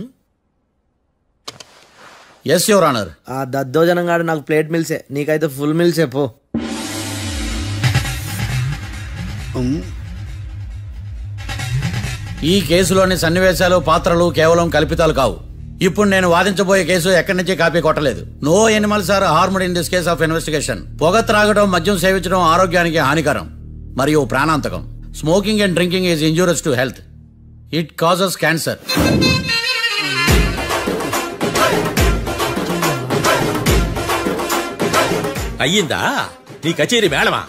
Yes your honour. ఆ దద్దోజనంగాడు నాకు ప్లేట్ మిల్సే, నీకైతే ఫుల్ మిల్సే పో. ఈ కేసులోని సన్నివేశాలు, పాత్రలు కేవలం కల్పితాలు కావు. ఇప్పుడు నేను వాదించబోయే కేసు ఎక్కడి నుంచి కాపీ కొట్టలేదు. No animals are harmed in this case of investigation. పొగ త్రాగడం, మద్యం సేవించడం ఆరోగ్యానికి హానికరం మరియు ప్రాణాంతకం. Smoking and drinking is injurious to health. It causes cancer. అయ్యిందా నీ కచేరీ మేడమా?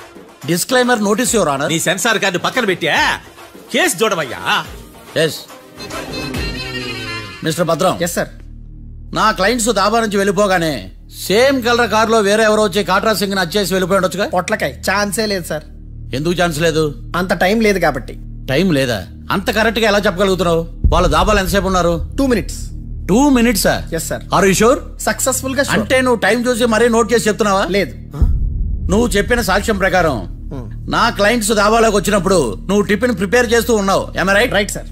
Disclaimer notice your honour. నీ సెన్సార్ కార్డు పక్కన పెట్టా కేసు చూడమయ్యా. Yes mister Bhadram. Yes sir. నా క్లయింట్స్ దాబా నుంచి వెళ్ళిపోగానే సేమ్ కలర్ కారులో వేరే ఎవరో వచ్చి కాట్రా సింగ్ ని వచ్చేసి వెళ్ళిపోయి ఉండొచ్చుగా. పొట్లకాయ ఛాన్సే లేదు సార్. ఎందుకు ఛాన్స్ లేదు? అంత టైం లేదు కాబట్టి. టైం లేదా? అంత కరెక్ట్ గా ఎలా చెప్పగలుగుతున్నావు? వాళ్ళ దాబాలు ఎంతసేపు ఉన్నారు? 2 minutes. 2 minutes? Yes sir. Are you sure? Successful గా. అంటే నువ్వు టైం చూసి మరీ నోట్ చేసి చెప్తున్నావా? లేదు. నువ్వు చెప్పిన సాక్ష్యం ప్రకారం నా క్లయింట్స్ దాబాలోకి వచ్చినప్పుడు నువ్వు టిఫిన్ ప్రిపేర్ చేస్తూ ఉన్నావు. Am I right? Right sir.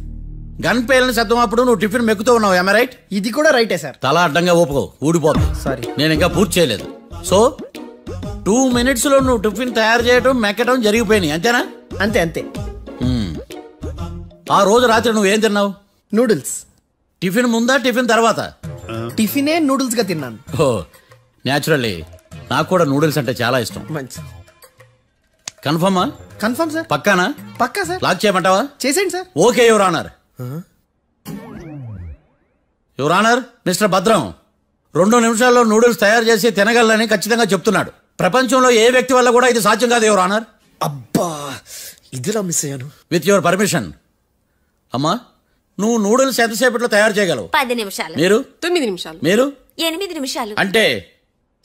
Gun పేలిన శబ్దం అప్పుడు నువ్వు టిఫిన్ మెక్కుతూ ఉన్నావు. Am I right? ఇది కూడా రైటే సార్. తల అడ్డంగా ఊపుకో, ఊడిపోతుంది. సారీ, నేను ఇంకా పూర్తి చేయలేదు. సో 2 minutes లో నువ్వు టిఫిన్ తయారు చేయడం మెక్కడం జరిగిపోయినాయి, అంతేనా? అంతే అంతే. ఆ రోజు రాత్రి నువ్వేం తిన్నావు? నూడిల్స్. టిఫిన్ ముందా టిఫిన్ తర్వాత? టిఫినే నూడిల్స్ గా తిన్నాను. ఓ న్యాచురల్లీ నాకు కూడా నూడిల్స్ అంటే చాలా ఇష్టం. మంచి. కన్ఫర్మా? Confirm sir. పక్కానా? పక్కా సార్. లాక్ చేయమంటావా? చేసేయండి sir. Okay your honour. Your honour, mister Bhadram 2 నిమిషాల్లో నూడిల్స్ తయారు చేసి తినగలని ఖచ్చితంగా చెప్తున్నాడు. ప్రపంచంలో ఏ వ్యక్తి వల్ల కూడా ఇది సాధ్యం కాదు యువర్ ఆనర్. అబ్బా, ఇదిలా మిస్ అయ్యాను. With your permission. అమ్మా, నువ్వు నూడిల్స్ ఎంతసేపట్లో తయారు చేయగలవు? 10 నిమిషాలు. మీరు? 9 నిమిషాలు. మీరు? 8 నిమిషాలు. అంటే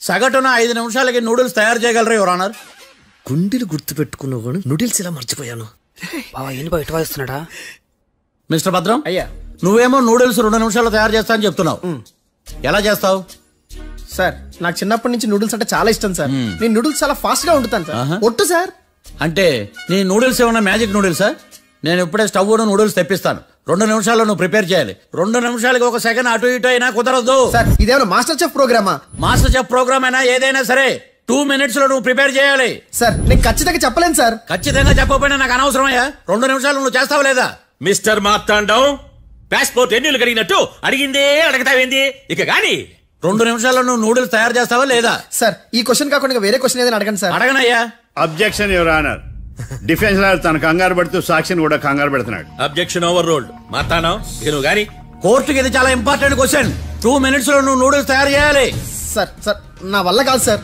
సగటున 5 నిమిషాలకి నూడిల్స్ తయారు చేయగలరు యువర్ ఆనర్. గుండెలు గుర్తు పెట్టుకున్నావు కానీ నూడిల్స్ ఇలా మర్చిపోయాను. ఇస్తున్నాడా? మిస్టర్ భద్రం, అయ్యా, నువ్వేమో నూడిల్స్ 2 నిమిషాల్లో తయారు చేస్తా అని చెప్తున్నావు. ఎలా చేస్తావు? సార్, నాకు చిన్నప్పటి నుంచి నూడిల్స్ అంటే చాలా ఇష్టం సార్. నేను నూడిల్స్ చాలా ఫాస్ట్ గా వండుతాను సార్. ఒట్టు సార్. అంటే నీ నూడిల్స్ ఏమన్నా మ్యాజిక్ నూడిల్సా? నేను ఇప్పుడే స్టవ్ నూడిల్స్ తెప్పిస్తాను. 2 నిమిషాల్లో నువ్వు ప్రిపేర్ చేయాలి. 2 నిమిషాలకి 1 సెకండ్ అటు ఇటు అయినా కుదరదు సార్. ఇదేమన్నా మాస్టర్ చెఫ్ ప్రోగ్రామా? మాస్టర్ చెఫ్ ప్రోగ్రామ్ అయినా ఏదైనా సరే 2 minutes లో నువ్వు ప్రిపేర్ చేయాలి. సార్, నేను ఖచ్చితంగా చెప్పలేను సార్. ఖచ్చితంగా చెప్పకపోయినా నాకు అనవసరమయ్యా. 2 నిమిషాలు నువ్వు చేస్తావా లేదా? మిస్టర్ మార్తాండం, పాస్పోర్ట్ ఎన్నిళ్ళు కడిగినట్టు అడిగిందే అడగతావేంది? ఇక గాని 2 నిమిషాల్లో నువ్వు నూడిల్స్ తయారు చేస్తావా లేదా? సార్, ఈ క్వశ్చన్ కాకుండా వేరే క్వశ్చన్ ఏదైనా అడగండి సార్. అడగనయ్యా. Objection your honour. Defence lawyer తన కంగారు పెడుతూ సాక్షిని కూడా కంగారు పెడుతున్నాడు. Objection over ruled. మార్తాండం, ఇక నువ్వు గాని. కోర్టుకి ఇది చాలా ఇంపార్టెంట్ క్వశ్చన్. 2 minutes లో నువ్వు నూడిల్స్ తయారు చేయాలి. సార్ సార్, నా వల్ల కాదు సార్.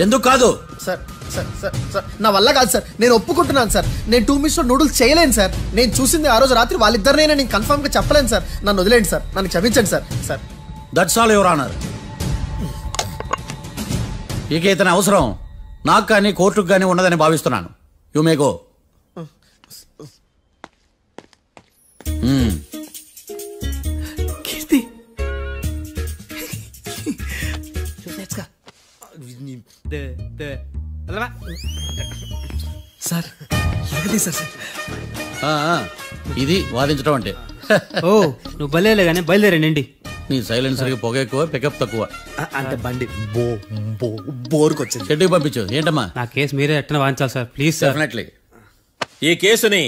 ఎందుకు కాదు? సార్ సార్ సార్ సార్, నా వల్ల కాదు సార్. నేను ఒప్పుకుంటున్నాను సార్. నేను 2 minutes లో నూడిల్స్ చేయలేను సార్. నేను చూసింది ఆ రోజు రాత్రి వాళ్ళిద్దరినైనా నేను కన్ఫర్మ్ గా చెప్పలేను సార్. నన్ను వదిలేండి సార్. నన్ను క్షమించండి sir. Sir, that's all your honour. ఇక ఇతని అవసరం నాకు కానీ కోర్టుకు కానీ ఉన్నదని భావిస్తున్నాను. You may go. Keerthi, sir ఎలాగది సార్? ఇది వాదించడం అంటే. ఓ, నువ్వు బలేలే కానీ బయలుదేరండి. నీ సైలెన్సర్కి పొగ ఎక్కువ, పికప్ తక్కువ. అంటే బండి బోర్కి వచ్చింది. షెడ్యూల్ పంపించు. ఏంటమ్మా? నా కేసు మీరే ఎట్టన వాయించాలి సార్, ప్లీజ్ సార్. డెఫినెట్లీ. ఈ కేసుని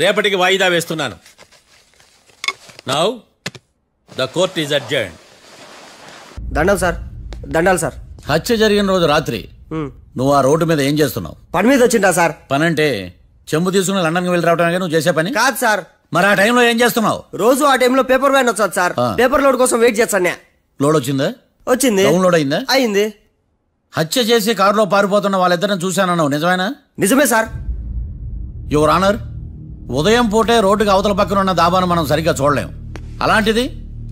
రేపటికి వాయిదా వేస్తున్నాను. Now the court is adjourned. దండాలు సార్, దండాలు సార్. హత్య జరిగిన రోజు రాత్రి నువ్వు ఆ రోడ్డు మీద ఏం చేస్తున్నావు? పని మీద వచ్చిందా సార్? పని అంటే చెంబు తీసుకుని లండన్కి వెళ్ళి రావడానికి నువ్వు చేసే పని కాదు సార్. మరి ఆ టైంలో ఏం చేస్తున్నావు? రోజు ఆ టైంలో పేపర్ వ్యాన్ వచ్చాది సార్. పేపర్ లోడ్ కోసం వెయిట్ చేస్తాను. లోడ్ వచ్చిందా? వచ్చింది. డౌన్లోడ్ అయిందా? అయింది. హత్య చేసి కారులో పారిపోతున్న వాళ్ళిద్దరిని చూశానన్నావు, నిజమేనా? నిజమే సార్. యువర్ ఆనర్, ఉదయం పూటే రోడ్డుకి అవతల పక్కన ఉన్న దాబాను మనం సరిగ్గా చూడలేం. అలాంటిది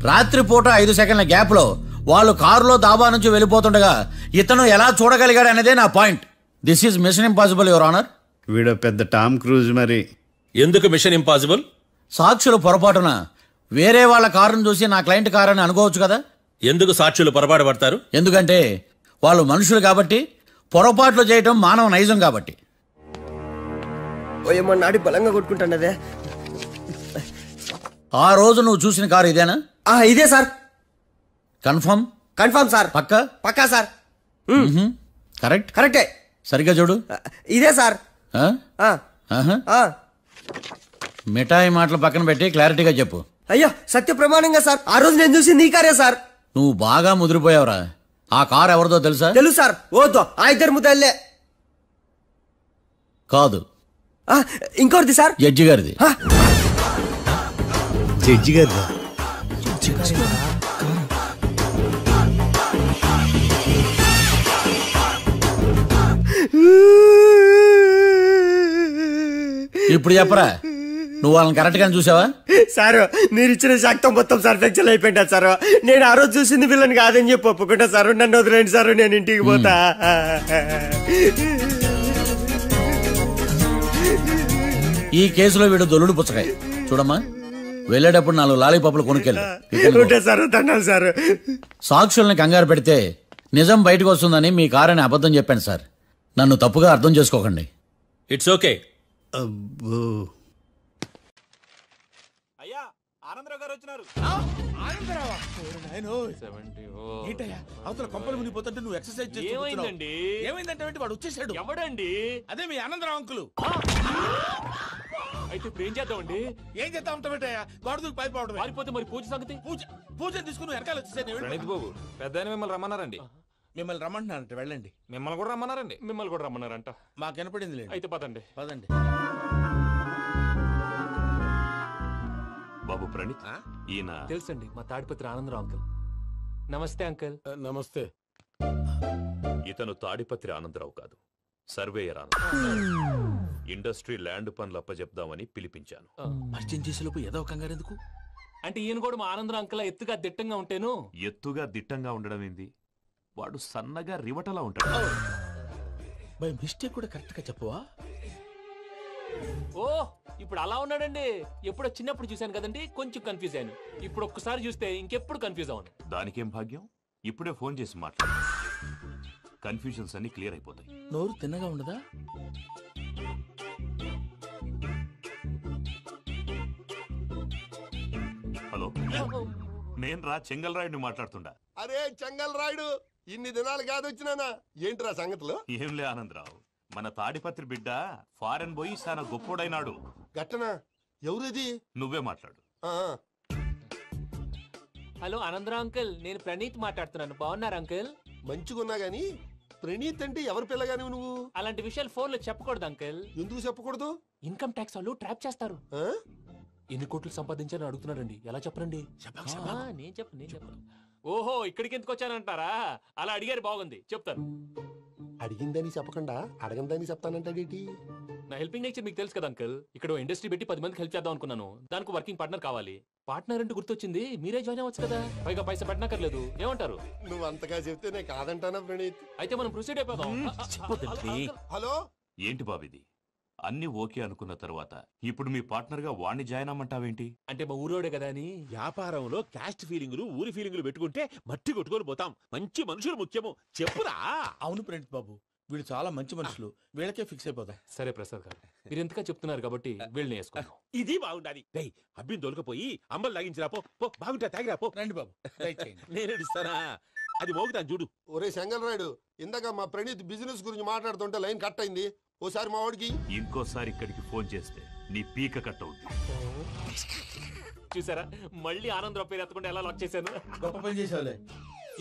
రాత్రి పూట 5 సెకండ్ల గ్యాప్ లో వాళ్ళు కారులో దాబా నుంచి వెళ్ళిపోతుండగా ఇతను ఎలా చూడగలిగాడు అనేదే నా point. This is mission impossible your honour. వీడు పెద్ద టామ్ క్రూజ్. మరి ఎందుకు మిషన్ ఇంపాసిబుల్? సాక్షులు పొరపాటున వేరే వాళ్ళ కారును చూసి నా క్లయింట్ కారు అని అనుకోవచ్చు కదా. ఎందుకు సాక్షులు పొరపాటు పడతారు? ఎందుకంటే వాళ్ళు మనుషులు కాబట్టి, పొరపాట్లు చేయటం మానవ నైజం కాబట్టి. నాడి బలంగా కొట్టుకుంటానదే. ఆ రోజు నువ్వు చూసిన కారు ఇదేనా? ఇదే సార్. కన్ఫర్మ్? Confirm sir. పక్కా? పక్కా సార్. కరెక్ట్? కరెక్టే. సరిగ్గా చూడు. ఇదే సార్. మిఠాయి మాటలు పక్కన పెట్టి క్లారిటీగా చెప్పు. అయ్యో, సత్య ప్రమాణంగా సార్, ఆ రోజు నేను చూసి నీ కారే సార్. నువ్వు బాగా ముదిరిపోయావురా. ఆ కారు ఎవరిదో తెలుసా? తెలుసు సార్. ఓతో ఆ ఇద్దరు ముద్దల్లే. కాదు, ఇంకోటిది సార్. జడ్జి గారిది. జడ్జి గారిదా? ఇప్పుడు చెప్పరా, నువ్వు వాళ్ళని కరెక్ట్ గా చూసావా? సార్ మీరు ఇచ్చిన శాక్తం మొత్తం సర్ఫెక్చర్ అయిపోయింటా సార్. నేను ఆ రోజు చూసింది వీళ్ళని కాదని చెప్పి ఒప్పుకుంటా సార్. నన్ను వదిలేండి సార్, నేను ఇంటికి పోతా. ఈ కేసులో వీడు దొల్లుడు పుచ్చకాయ. చూడమ్మా, వెళ్ళేటప్పుడు 4 లాలీపాపులు కొనుక్కెళ్ళు. సార్ సాక్షుల్ని కంగారు పెడితే నిజం బయటకు వస్తుందని మీ కారని అబద్ధం చెప్పాను సార్. నన్ను తప్పుగా అర్థం చేసుకోకండి. It's okay. అయ్యా ఆనందరావు గారు వచ్చినారు. అవతల కొంపలు మునిగిపోతుంటే నువ్వు ఎక్సర్సైజ్ ఏమైందండి? ఏమైందంటే వాడు వచ్చేసాడు. ఎవడండి? అదే మీ ఆనందరావు అంకులు. అయితే ఇప్పుడు ఏం చేద్దామండి? ఏం చేద్దాం ఉంటావేటయ్యా? గొడవకు పైపోవడం. పారిపోతే మరి పూజ సంగతి? పూజ తీసుకుని వెనకాల వచ్చేసాను. ప్రణీత్ బాబు, పెద్ద మిమ్మల్ని రమ్మన్నారండి. మిమ్మల్ని రమ్మంటున్నారంట, వెళ్ళండి. మిమ్మల్ని కూడా రమ్మన్నారండి. మిమ్మల్ని కూడా రమ్మన్నారంట. మాకు వినపడింది. అయితే పదండి. పదండి. బాబు ప్రణీత్, ఈయన తెలుసండి, మా తాడిపత్రి ఆనందరావు అంకుల్. నమస్తే అంకుల్. నమస్తే. ఇతను తాడిపత్రి ఆనందరావు కాదు, సర్వేయర్ ఆనందరావు. ఇండస్ట్రీ ల్యాండ్ పనులు అప్పచెప్దామని పిలిపించాను. పరిచయం చేసేలోపు ఏదో కంగారు ఎందుకు? అంటే ఈయన కూడా మా ఆనందరావు అంకుల్ ఎత్తుగా దిట్టంగా ఉంటాను. ఎత్తుగా దిట్టంగా ఉండడం ఏంది? వాడు సన్నగా రివటలా ఉంటాడు. బై మిస్టేక్ కూడా కరెక్ట్ గా చెప్పవా? ఓ, ఇప్పుడు అలా ఉన్నాడండి. ఎప్పుడో చిన్నప్పుడు చూశాను కదండి, కొంచెం కన్ఫ్యూజ్ అయ్యాను. ఇప్పుడు ఒక్కసారి చూస్తే ఇంకెప్పుడు కన్ఫ్యూజ్ అవ్వను. దానికేం భాగ్యం, ఇప్పుడే ఫోన్ చేసి మాట్లాడు. కన్ఫ్యూజన్స్ అన్ని క్లియర్ అయిపోతాయి. నోరు తిన్నగా ఉండదా? హలో, నేను రా చెంగల్ రాయుడిని మాట్లాడుతుండా. అరే చెంగల్ రాయుడు, ఇన్ని దినాలు కాదు వచ్చినానా? ఏంట్రా సంగతులు? ఏంలే ఆనందరావు, మన తాడిపత్రి బిడ్డ ఫారెన్ పోయి చాలా గొప్పోడైనాడు. గట్టనా? ఎవరిది? నువ్వే మాట్లాడు. హలో ఆనందరావు అంకుల్, నేను ప్రణీత్ మాట్లాడుతున్నాను. బాగున్నారు అంకుల్? మంచిగున్నా గాని ప్రణీత్ అంటే ఎవరి పిల్లగాని నువ్వు? అలాంటి విషయాలు ఫోన్ లో చెప్పకూడదు అంకుల్. ఎందుకు చెప్పకూడదు? ఇన్కమ్ ట్యాక్స్ వాళ్ళు ట్రాప్ చేస్తారు. ఎన్ని కోట్లు సంపాదించాలని అడుగుతున్నారండి. ఎలా చెప్పరండి? నేను చెప్పను. ఓహో, ఇక్కడికి ఎందుకు వచ్చానంటారా? అలా అడిగారు, బాగుంది, చెప్తాను. అడిగిందని చెప్పకుండా అడగందని చెప్తానంటాడేటి? నా హెల్పింగ్ నేచర్ మీకు తెలుసు కదా అంకుల్. ఇక్కడ ఇండస్ట్రీ పెట్టి 10 మందికి హెల్ప్ చేద్దాం అనుకున్నాను. దానికి వర్కింగ్ పార్ట్నర్ కావాలి. పార్ట్నర్ అంటే గుర్తొచ్చింది, మీరే జాయిన్ అవ్వచ్చు కదా. పైగా పైసా పెట్టనక్కర్లేదు. ఏమంటారు? నువ్వు అంతగా చెప్తే నేను కాదంటానా ప్రణీత్? అయితే మనం ప్రొసీడ్ అయిపోదాం. హలో, ఏంటి బాబిది? అన్ని ఓకే అనుకున్న తర్వాత ఇప్పుడు మీ పార్ట్నర్ గా వాణ్ణి జాయిన్ అమ్మంటావేంటి? అంటే మా ఊరోడే కదా అని. వ్యాపారంలో క్యాస్ట్ ఫీలింగులు, ఊరి ఫీలింగులు పెట్టుకుంటే మట్టి కొట్టుకొని పోతాం. మంచి మనుషులు ముఖ్యము. చెప్పురా. అవును ప్రణీత్ బాబు, వీళ్ళు చాలా మంచి మనుషులు. వీళ్ళకే ఫిక్స్ అయిపోతాం. సరే ప్రసాద్ గారు, మీరు ఎంతగా చెప్తున్నారు కాబట్టి వీళ్ళని వేసుకుంటాం. ఇది బాగుండాలి. అబ్బిని దొలకపోయి అంబలు లాగించిరా. పో, బాగుంటా, తాగిరా పో. రండి బాబు, నేను ఇస్తానా? అది మోగుతాను చూడు. ఒరే చెంగల్ రాయుడు, ఇందాక మా ప్రణీత్ బిజినెస్ గురించి మాట్లాడుతుంటే లైన్ కట్ అయింది. ఓసారి మా వాడికి ఇంకోసారి ఇక్కడికి ఫోన్ చేస్తే నీ పీక కట్ అవుతుంది. చూసారా, మళ్ళీ ఆనందరావు పేరు ఎత్తకుండా ఎలా లాక్ చేశాను. గొప్ప పని చేసావులే.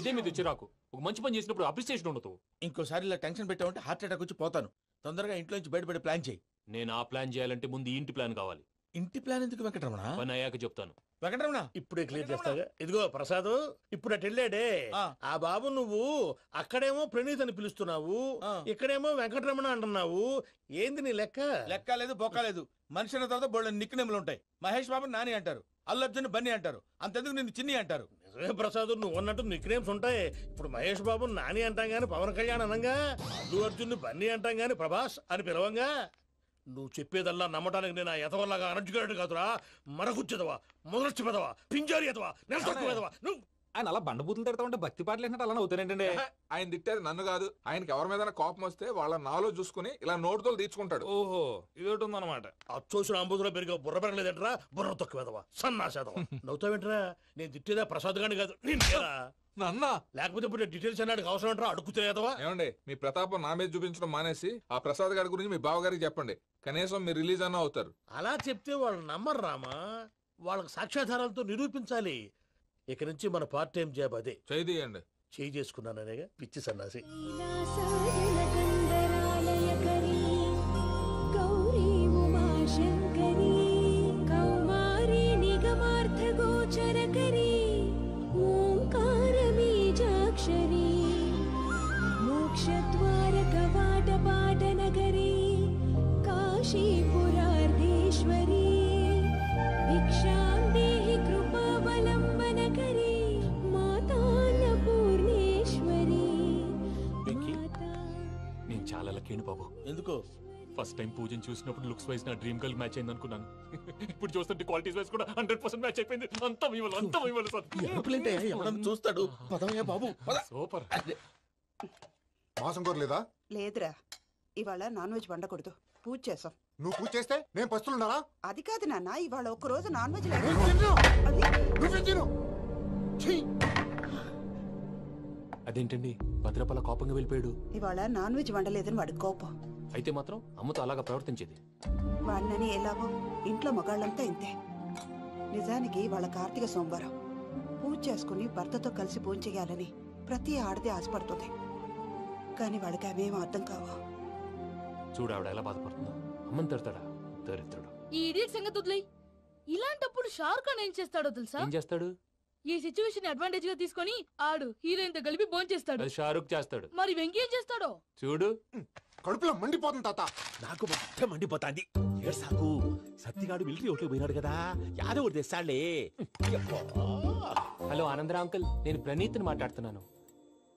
ఇదే మీద చిరాకు. ఒక మంచి పని చేసినప్పుడు అప్రిసియేషన్ ఉండదు. ఇంకోసారి ఇలా టెన్షన్ పెట్టామంటే హార్ట్ అటాక్ వచ్చి పోతాను. తొందరగా ఇంట్లో నుంచి బయటపడే ప్లాన్ చేయి. నేను ఆ ప్లాన్ చేయాలంటే ముందు ఇంటి ప్లాన్ కావాలి. ఇంటి ప్లాన్ ఎందుకు వెంకటరమణ? పని అయ్యాక చెప్తాను. వెంకటరమణ ఇప్పుడే క్లియర్ చేస్తాగా. ఇదిగో ప్రసాద్, ఇప్పుడు అటు వెళ్ళాడే ఆ బాబు, నువ్వు అక్కడేమో ప్రణీత్ అని పిలుస్తున్నావు, ఇక్కడేమో వెంకటరమణ అంటున్నావు. ఏంది నీ లెక్క? లెక్క లేదు, బొక్క లేదు. మనిషి అన్న తర్వాత బోళ్ళ నిక్నెములు ఉంటాయి. మహేష్ బాబు నాని అంటారు, అల్లు అర్జున్ బన్నీ అంటారు, అంతెందుకు నిన్ను చిన్ని అంటారు. నిజమే ప్రసాద్, నువ్వు అన్నట్టు నిక్నేమ్స్ ఉంటాయి. ఇప్పుడు మహేష్ బాబు నాని అంటాం గాని పవన్ కళ్యాణ్ అనంగా, అల్లు అర్జున్ బన్నీ అంటాం గాని ప్రభాస్ అని పిలవంగా. నువ్వు చెప్పేదల్లా నమ్మటానికి నేను ఎతవల్లాగా అనర్జుకేటెడ్ కాదురా. మరగుచ్చదవా, మొదలచ్చి పెదవా, పింజారి ఎదవా, నెలసొక్కుదవా. నువ్వు ఆయన అలా బండబూతులు తిడతా ఉంటే భక్తి పాటలు ఏంటంటే అలా అవుతానంటే. ఆయన తిట్టేది నన్ను కాదు, ఆయనకి ఎవరి మీద కోపం వస్తే వాళ్ళ నాలో చూసుకుని ఇలా నోటుతో తీర్చుకుంటాడు. ఓహో, ఇదొకటి ఉందన్నమాట. అచ్చోసిన అంబుధులో పెరిగే బుర్ర పెరగలేదంటరా, బుర్ర తొక్కువేదవా, సన్నాసేదవా. నవ్వుతావేంటరా? నేను తిట్టేదా ప్రసాద్ గాని కాదు, నన్నా. లేకపోతే ఇప్పుడు డీటెయిల్స్ అన్నాడు అవసరం అంటారా? అడుగుతాయేదవా. ఏమండి, మీ ప్రతాపం నా మీద చూపించడం మానేసి ఆ ప్రసాద్ గారి గురించి మీ బావగారికి చెప్పండి. కనీసం మీరు రిలీజ్ అన్న అవుతారు. అలా చెప్తే వాళ్ళు నమ్మరు రామా. వాళ్ళకి సాక్ష్యాధారాలతో నిరూపించాలి. ఇక నుంచి మన పార్ట్ టైం జాబ్ అదే. చేయండి. చేయి చేసుకున్నాననేగా పిచ్చి సన్నాసి. मोक्षद्वार कवाट पाटनगरी काशीपुरार्धे నాకేంటి బాబు ఎందుకు ఫస్ట్ టైం పూజను చూసినప్పుడు లుక్స్ వైజ్ నా డ్రీమ్ గర్ల్ మ్యాచ్ అయింది అనుకున్నాను. ఇప్పుడు చూస్తుంటే క్వాలిటీస్ వైజ్ కూడా 100% మ్యాచ్ అయిపోయింది. అంతా ఇవ్వాలి సార్. చూస్తాడు పదవయ్యా బాబు సూపర్. మాసం కోరలేదా? లేదురా, ఇవాళ నాన్ వెజ్ వండకూడదు, పూజ చేసాం. నువ్వు పూజ చేస్తే నేను పస్తులున్నారా? అది కాదు నాన్న, ఇవాళ ఒక్కరోజు నాన్ వెజ్ అదేంటండి భద్రపల కోపంగా వెళ్ళిపోయాడు? ఇవాళ నాన్ వెజ్ వండలేదని వాడి కోపం. అయితే మాత్రం అమ్మతో అలాగా ప్రవర్తించేది. వాడినని ఎలాగో ఇంట్లో మగాళ్ళంతా ఇంతే. నిజానికి వాళ్ళ కార్తీక సోమవారం పూజ చేసుకుని భర్తతో కలిసి పూజ చేయాలని ప్రతి ఆడది ఆశపడుతుంది. కానీ వాడికి అవేం అర్థం కావు. చూడు ఆవిడ ఎలా బాధపడుతుందో. అమ్మని తిడతాడా దరిద్రుడు. ఈ ఇడియట్ సంగతి వదిలేయ్. ఇలాంటప్పుడు షారుఖ్ ఖాన్ ఏం చేస్తాడో తెలుసా? ఏం చేస్తాడు? ఈ సిచ్యువేషన్ అడ్వాంటేజ్ గా తీసుకొని ఆడు హీరోయిన్ తో కలిపి బోన్ చేస్తాడు. అది షారుఖ్ చేస్తాడు. మరి వెంకీ ఏం చేస్తాడో చూడు. కడుపులో మండిపోతుంది తాత. నాకు మొత్తం మండిపోతాంది. సాకు సత్తిగాడు మిలిటరీ ఓట్లు పోయినాడు కదా, యాదవ్ ఒకటి తెస్తాడులే. హలో ఆనందరా అంకుల్, నేను ప్రణీత్ని మాట్లాడుతున్నాను.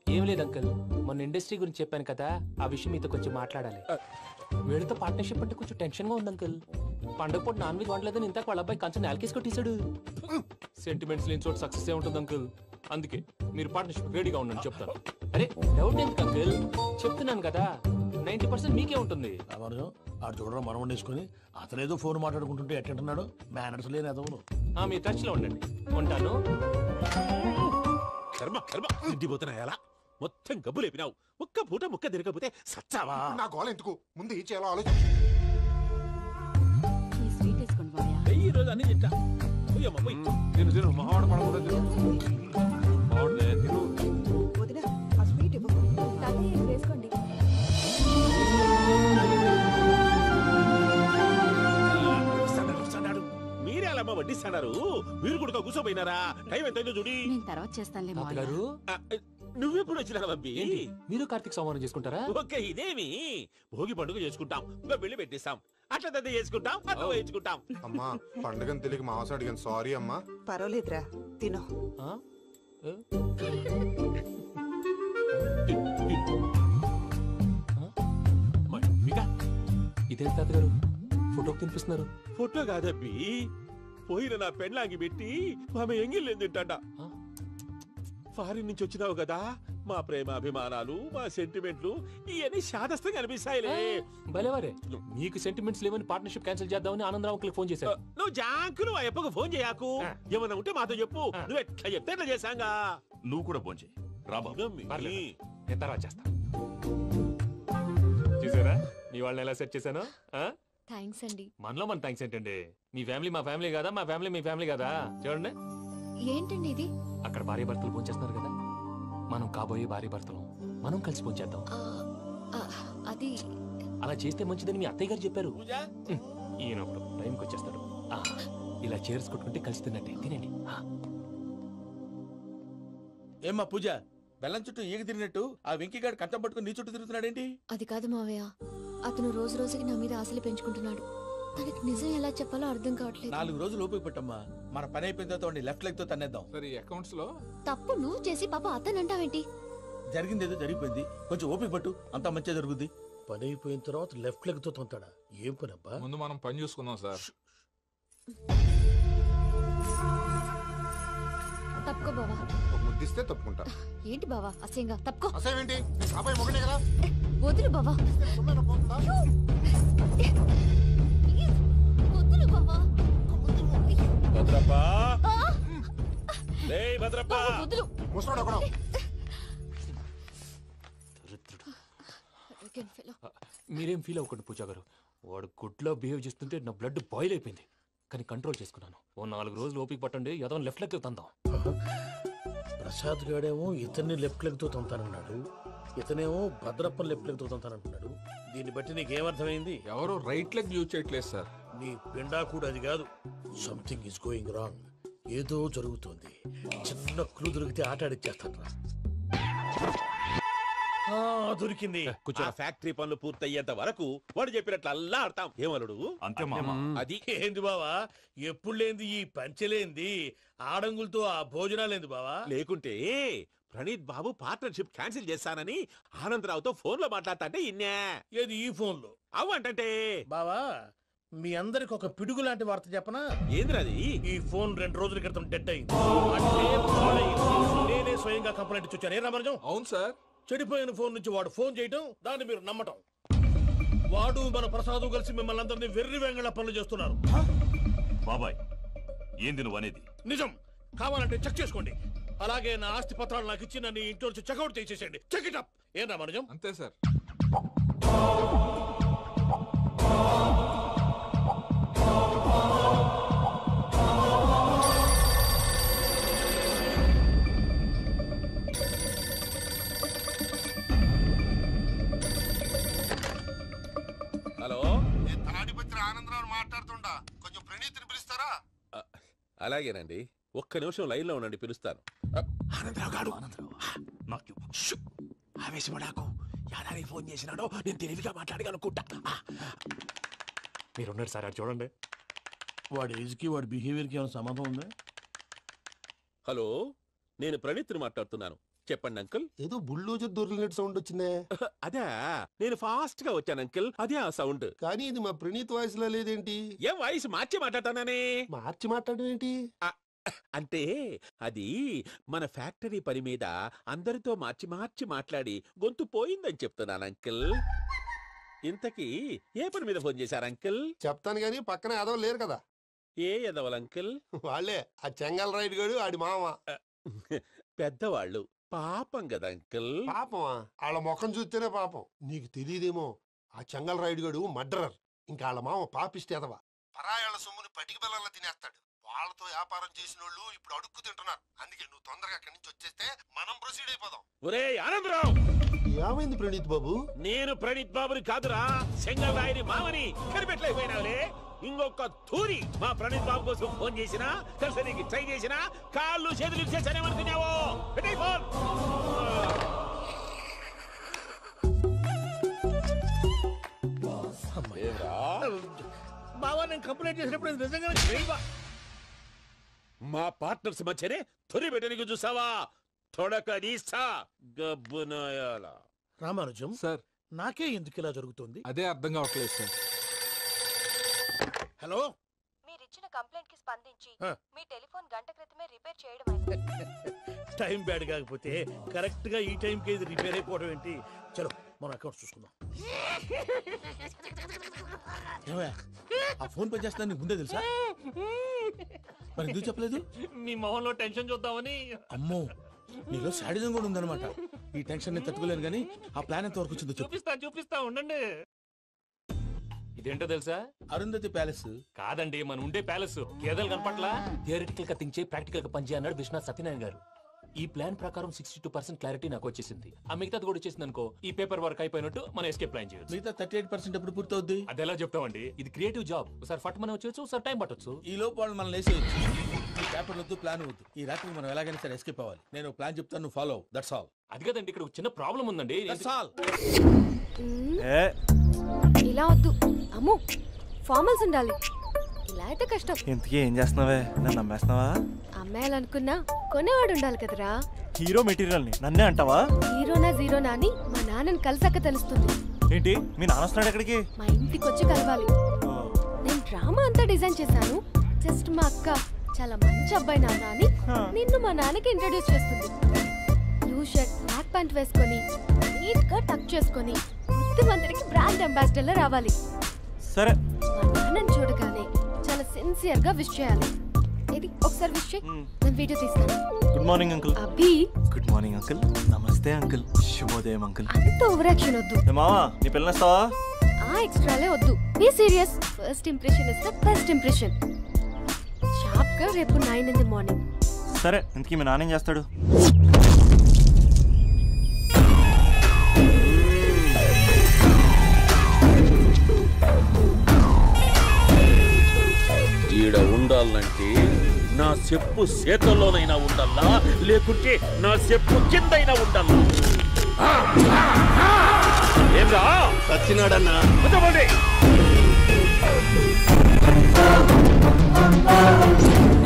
ఏం లేదు అంకుల్, మొన్న ఇండస్ట్రీ గురించి చెప్పాను కదా, ఆ విషయం మీతో కొంచెం మాట్లాడాలి. వీళ్ళతో పార్ట్నర్షిప్ అంటే కొంచెం టెన్షన్ గా ఉంది అంకుల్. పండుగ పూట నాన్ వెజ్ వండలేదని ఇంతకు వాళ్ళ అబ్బాయి కంచెం నేలకేసి కొట్టేశాడు. సెంటిమెంట్స్ లేని చోట సక్సెస్ ఏ ఉంటుంది అంకుల్. అందుకే మీరు పార్ట్నర్షిప్ రెడీగా ఉండండి చెప్తాను. అరే డౌట్ ఎందుకు అంకుల్, చెప్తున్నాను కదా 90% మీకే ఉంటుంది. ఆడు చూడడం మనం వండేసుకొని అతనేదో ఫోన్ మాట్లాడుకుంటుంటే ఎట్టంటున్నాడు. మేనర్స్ లేని అదవును. మీ టచ్ లో ఉండండి. ఉంటాను. కర్మ కర్మ ఇంటిపోతున్నా ఎలా మొత్తం గబ్బు లేపినావు. ఒక్క పూట ముక్క తిరగకపోతే సచ్చావా? నా గోల ఎందుకు, ముందు ఈ చేయాలో ఆలోచించు. ఈ రోజు అన్ని తింటా. తిను మావాడు పడకూడదు. వదినా, ఆ స్వీట్ ఇవ్వు. వేసుకోండి. మీరే అలా వడ్డిస్తున్నారు. మీరు కూడా కూర్చోపోయినారా? టైం ఎంతైందో చూడి. తర్వాత చేస్తానులే తాతగారు. నువ్వెప్పుడు వచ్చినా బంబి? మీరు కార్తీక్ సంహారం చేసుకుంటారా? ఓకే, ఇదేమి భోగి పండుగ చేసుకుంటాం, ఇంకా పెళ్లి పెట్టిస్తాం, అట్లా దద్ద చేసుకుంటాం, అట్లా వేయించుకుంటాం. అమ్మా పండుగని తెలియక మాసం అడిగాను, సారీ అమ్మా. పర్వాలేదురా, తినో. ఇదే తాతగారు ఫోటోకి తినిపిస్తున్నారు. ఫోటో కాదబ్బి, పోయిన నా పెళ్ళాంగి పెట్టి ఆమె ఎంగిల్లేం తింటాడ. ఫారిన్ నుంచి వచ్చినావు కదా, మా ప్రేమ అభిమానాలు, మా సెంటిమెంట్లు ఇవన్నీ శాదస్తంగా అనిపిస్తాయిలే. భలేవారే, నీకు సెంటిమెంట్స్ లేవని పార్ట్నర్షిప్ క్యాన్సిల్ చేద్దామని ఆనందరావు అంకుల్ ఫోన్ చేశారు. నువ్వు జాంకులు ఆ ఎప్పకు ఫోన్ చేయకు. ఏమన్నా ఉంటే మాతో చెప్పు. నువ్వు ఎట్లా చెప్తే ఎట్లా చేశాంగా. నువ్వు కూడా ఫోన్ చేయి. నేను తర్వాత చేస్తా. చూసారా మీ వాళ్ళని ఎలా సెట్ చేశాను? థ్యాంక్స్ అండి. మనలో మన థ్యాంక్స్ ఏంటండి? మీ ఫ్యామిలీ మా ఫ్యామిలీ కదా, మా ఫ్యామిలీ మీ ఫ్యామిలీ కదా. చూడండి, ఏంటండి ఇది? అక్కడ భార్య భర్తలు పోంచేస్తున్నారు కదా, మనం కాబోయే భార్య భర్తలు మనం కలిసి పోంచేద్దాం. అది అలా చేస్తే మంచిదని మీ అత్తయ్య గారు చెప్పారు. ఈయనప్పుడు టైంకి వచ్చేస్తాడు. ఇలా చేర్స్ కొట్టుకుంటే కలిసి తిన్నట్టే. తినండి. ఏమ్మా పూజ, బెల్లం చుట్టూ ఈగ తిరిగినట్టు ఆ వెంకీగాడు కట్టం పట్టుకుని నీ చుట్టూ తిరుగుతున్నాడేంటి? అది కాదు మావయ్య, అతను రోజు రోజుకి నా మీద ఆశలు పెంచుకుంటున్నాడు. తనకి నిజం ఎలా చెప్పాలో అర్థం కావట్లేదు. 4 రోజులు ఓపిక పట్టమ్మా, మన పని అయిపోయిన తర్వాత లెఫ్ట్ లెగ్ తో తన్నేద్దాం. సరే అకౌంట్స్ లో తప్పు నువ్వు చేసి పాప అతను అంటావేంటి? జరిగింది ఏదో జరిగిపోయింది, కొంచెం ఓపిక పట్టు, అంతా మంచిగా జరుగుద్ది. పని అయిపోయిన తర్వాత లెఫ్ట్ లెగ్ తో తొంతాడా? ఏం పని అబ్బా? ముందు మనం పని చూసుకుందాం సార్. తప్పుకో బావా. ముద్దిస్తే తప్పుకుంటా. ఏంటి బావా అసహ్యంగా? తప్పుకో. అసహ్యేంటి? అబ్బాయి మొగనే కదా. వదులు బావా. వదులు బావా. భద్రప్పా, భద్రప్పా, వదులు. ముసరాడు ఒకడు. మీరేం ఫీల్ అవ్వకండి పూజా గారు. వాడు గుడ్లో బిహేవ్ చేస్తుంటే నా బ్లడ్ బాయిల్ అయిపోయింది. కానీ కంట్రోల్ చేసుకున్నాను. ఓ 4 రోజులు ఓపిక పట్టండి, ఏదో లెఫ్ట్ లెగ్ తందాం. ప్రసాద్ గాడేమో ఇతన్ని లెఫ్ట్ లెగ్ తో తొంతానన్నాడు, ఇతనేమో భద్రప్పని లెఫ్ట్ లెగ్ తో తొంతానంటున్నాడు. దీన్ని బట్టి నీకేమర్థమైంది? ఎవరు రైట్ లెగ్ యూజ్ చేయట్లేదు సార్. నీ పిండా కూడా అది కాదు. Something is going wrong. ఏదో జరుగుతోంది. చిన్న క్లూ దొరికితే ఆట ఆడిచ్చేస్తాను రా. దొరికింది. ఆ ఫ్యాక్టరీ పనులు పూర్తయ్యేంత వరకు వాడు చెప్పినట్లు అల్లా ఆడతాం. ఏమలుడు? అంతే మామ. అది ఏంది బావా, ఎప్పుడు లేంది ఈ పంచలేంది, ఆడంగులతో ఆ భోజనాలేంది బావా? లేకుంటే ప్రణీత్ బాబు పార్ట్నర్షిప్ క్యాన్సిల్ చేస్తానని ఆనందరావుతో ఫోన్ లో మాట్లాడతా ఇన్నే. ఏది ఈ ఫోన్ లో అవ్వంటే బావా మీ అందరికి ఒక పిడుగు లాంటి వార్త చెప్పనా? ఏంద్రది? ఈ ఫోన్ 2 రోజుల క్రితం డెడ్ అయింది. అంటే పాడైంది. నేనే స్వయంగా కంప్లైంట్ ఇచ్చి వచ్చాను. ఏ రామరాజం? అవును సార్. చెడిపోయిన ఫోన్ నుంచి వాడు ఫోన్ చేయటం, దాన్ని మీరు నమ్మటం. వాడు మన ప్రసాదు కలిసి మిమ్మల్ని అందరినీ వెర్రి వెంగళ పనులు చేస్తున్నారు. బాబాయ్ ఏంది నువ్వు అనేది? నిజం. కావాలంటే చెక్ చేసుకోండి. అలాగే నా ఆస్తి పత్రాలు నాకు ఇచ్చి నన్ను ఇంట్లో నుంచి చెక్అౌట్ చేసేసండి. Check it up. ఏం రామరాజం? అంతే సార్. హలో, నేను తాడిపత్రి ఆనందరావు మాట్లాడుతుండా. కొంచెం ప్రణీతిని పిలుస్తారా? అలాగేనండి. ఒక్క నిమిషం లైన్ లో ఉండండి, పిలుస్తాను. ఆవేశపడాకు. యాదానికి ఫోన్ చేసినాడో నేను తెలివిగా మాట్లాడగలనుకుంటా. మీరున్నారు సార్, అది చూడండి. వాడి ఏజ్ కి వాడి బిహేవియర్ కి ఏమైనా సంబంధం ఉందా? హలో, నేను ప్రణీత్ని మాట్లాడుతున్నాను. చెప్పండి అంకుల్. ఏదో బుల్డోజర్ దొరికినట్టు సౌండ్ వచ్చిందే. అదే, నేను ఫాస్ట్ గా వచ్చాను అంకుల్. అదే ఆ సౌండ్. కానీ ఇది మా ప్రణీత్ వాయిస్ లో లేదేంటి? ఏం వాయిస్ మార్చి మాట్లాడతానని? మార్చి మాట్లాడడం ఏంటి? అంటే అది మన ఫ్యాక్టరీ పని మీద అందరితో మార్చి మార్చి మాట్లాడి గొంతు పోయిందని చెప్తున్నాను అంకుల్. ఇంతకీ ఏ పని మీద ఫోన్ చేశారు అంకుల్? చెప్తాను గానీ పక్కన ఎదవ లేరు కదా. ఏ ఎదవలు అంకుల్? వాళ్ళే ఆ చెంగల్ రైడ్ గడు ఆడి మామ. పెద్దవాళ్ళు. పాపం కదా అంకుల్. పాపమా? వాళ్ళ ముఖం చూస్తేనే పాపం. నీకు తెలియదేమో, ఆ చెంగల్ రైడ్ గడు మర్డరర్. ఇంకా వాళ్ళ మామ పాపిస్తే ఎదవ. పరాయాళ్ళ సొమ్ముని పటికి బెల్లంలో తినేస్తాడు. వాళ్ళతో వ్యాపారం చేసిన వాళ్ళు ఇప్పుడు అడుక్కు తింటున్నారు. అందుకే నువ్వు తొందరగా అక్కడి నుంచి వచ్చేస్తే మనం ప్రొసీడ్ అయిపోదాం. ఒరే ఆనందరావు, ఏమైంది ప్రణీత్ బాబు? నేను ప్రణీత్ బాబుని కాదురా, సెంగల్ రాయని మామని. కనిపెట్టలేకపోయినావులే. ఇంకొక తూరి మా ప్రణీత్ బాబు కోసం ఫోన్ చేసినా, కలిసి ట్రై చేసినా కాళ్ళు చేతులు చేశానేమనుకున్నావో. పెట్టే ఫోన్. బావా, నేను కంప్లైంట్ చేసినప్పుడు నిజంగా మా పార్ట్నర్స్ మధ్యనే తొలి పెట్టడానికి చూసావా? తొడక నీస్తా గబ్బునాయాల. రామానుజం సార్, నాకే ఎందుకు ఇలా జరుగుతుంది? అదే అర్థం కావట్లేదు సార్. హలో, మీరిచ్చిన కంప్లైంట్ కి స్పందించి మీ టెలిఫోన్ గంట క్రితమే రిపేర్ చేయడం టైం బ్యాడ్ కాకపోతే కరెక్ట్ గా ఈ టైం కి ఇది రిపేర్ అయిపోవడం ఏంటి? చలో మన అకౌంట్ చూసుకుందాం. ఆ ఫోన్ పని చేస్తున్నా నీకు ముందే తెలుసా? మరి ఎందుకు చెప్పలేదు? మీ మొహంలో టెన్షన్ చూద్దామని. అమ్మో, నీలో శాడిజం కూడా ఉందన్నమాట. ఈ టెన్షన్ నేను తట్టుకోలేను కానీ ఆ ప్లాన్ ఎంత వరకు వచ్చిందో చూపిస్తా ఉండండి. ఇదేంటో తెలుసా? అరుంధతి ప్యాలెస్ కాదండి, మన ఉండే ప్యాలెస్. గేదెలు కనపట్లా? థియరిటికల్ గా థింక్ చేయి, ప్రాక్టికల్ గా పనిచేయ అన్నాడు విశ్వనాథ్ సత్యనారాయణ గారు. ఈ ప్లాన్ ప్రకారం 62% క్లారిటీ నాకు వచ్చేసింది. ఆ మిగతాది కూడా వచ్చేసింది అనుకో, ఈ పేపర్ వర్క్ అయిపోయినట్టు మనం ఎస్కేప్ ప్లాన్ చేయొచ్చు. మిగతా 38% ఎప్పుడు పూర్తవుద్ది? అది ఎలా చెప్తామండి? ఇది క్రియేటివ్ జాబ్. ఒకసారి ఫట్ మనం వచ్చేయచ్చు, ఒకసారి టైం పట్టొచ్చు. ఈ లోపు వాళ్ళు మనం లేసేయచ్చు. ఈ పేపర్ వద్దు, ప్లాన్ వద్దు. ఈ రాత్రికి మనం ఎలాగైనా సరే ఎస్కేప్ అవ్వాలి. నేను ప్లాన్ చెప్తాను, నువ్వు ఫాలో. That's all. అది కదండి, ఇక్కడ చిన్న ప్రాబ్లం ఉందండి. That's all. ఇలా వద్దు అమ్ము, ఫార్మల్స్ ఉండాలి. ఇలా అయితే కష్టం. ఇంతకీ ఏం చేస్తున్నావే? నన్ను నమ్మేస్తున్నావా? అమ్మాయాలనుకున్నా కొనేవాడు ఉండాలి కదరా. హీరో మెటీరియల్ ని నన్నే అంటావా? హీరోనా జీరోనా అని మా నాన్నని కలిసాక తెలుస్తుంది. ఏంటి, మీ నాన్న వస్తున్నాడు ఎక్కడికి? మా ఇంటికి వచ్చి కలవాలి. నేను డ్రామా అంతా డిజైన్ చేశాను. జస్ట్ మా అక్క చాలా మంచి అబ్బాయి నాన్న అని నిన్ను మా నాన్నకి ఇంట్రడ్యూస్ చేస్తుంది. బ్లూ షర్ట్, బ్లాక్ ప్యాంట్ వేసుకొని నీట్ గా టక్ చేసుకొని బుద్ధిమంతుడికి బ్రాండ్ అంబాసిడర్ రావాలి. సరే. మా నాన్నని చూడగానే చాలా సిన్సియర్ గా విష్ చేయాలి. ఇది ఒకసారి విష్ చేయి, నేను వీడియో తీస్తాను. Good morning uncle. Abhi. Good morning uncle. నమస్తే అంకుల్. శుభోదయం అంకుల్. అంత ఓవర్ యాక్షన్ వద్దు. మావా, నీ పిల్లనిస్తావా? ఆ ఎక్స్ట్రాలే వద్దు. Be serious. First impression is the best impression. Sharp గా రేపు 9 in the morning. సరే, ఇంతకీ మీ నాన్న ఏం చేస్తాడు? ఈడ ఉండాలంటే నా చెప్పు చేతల్లోనైనా ఉండాలా, లేకుంటే నా చెప్పు కిందైనా ఉండాలా? ఏంరా సచ్చినాడన్నా? కొంతమంది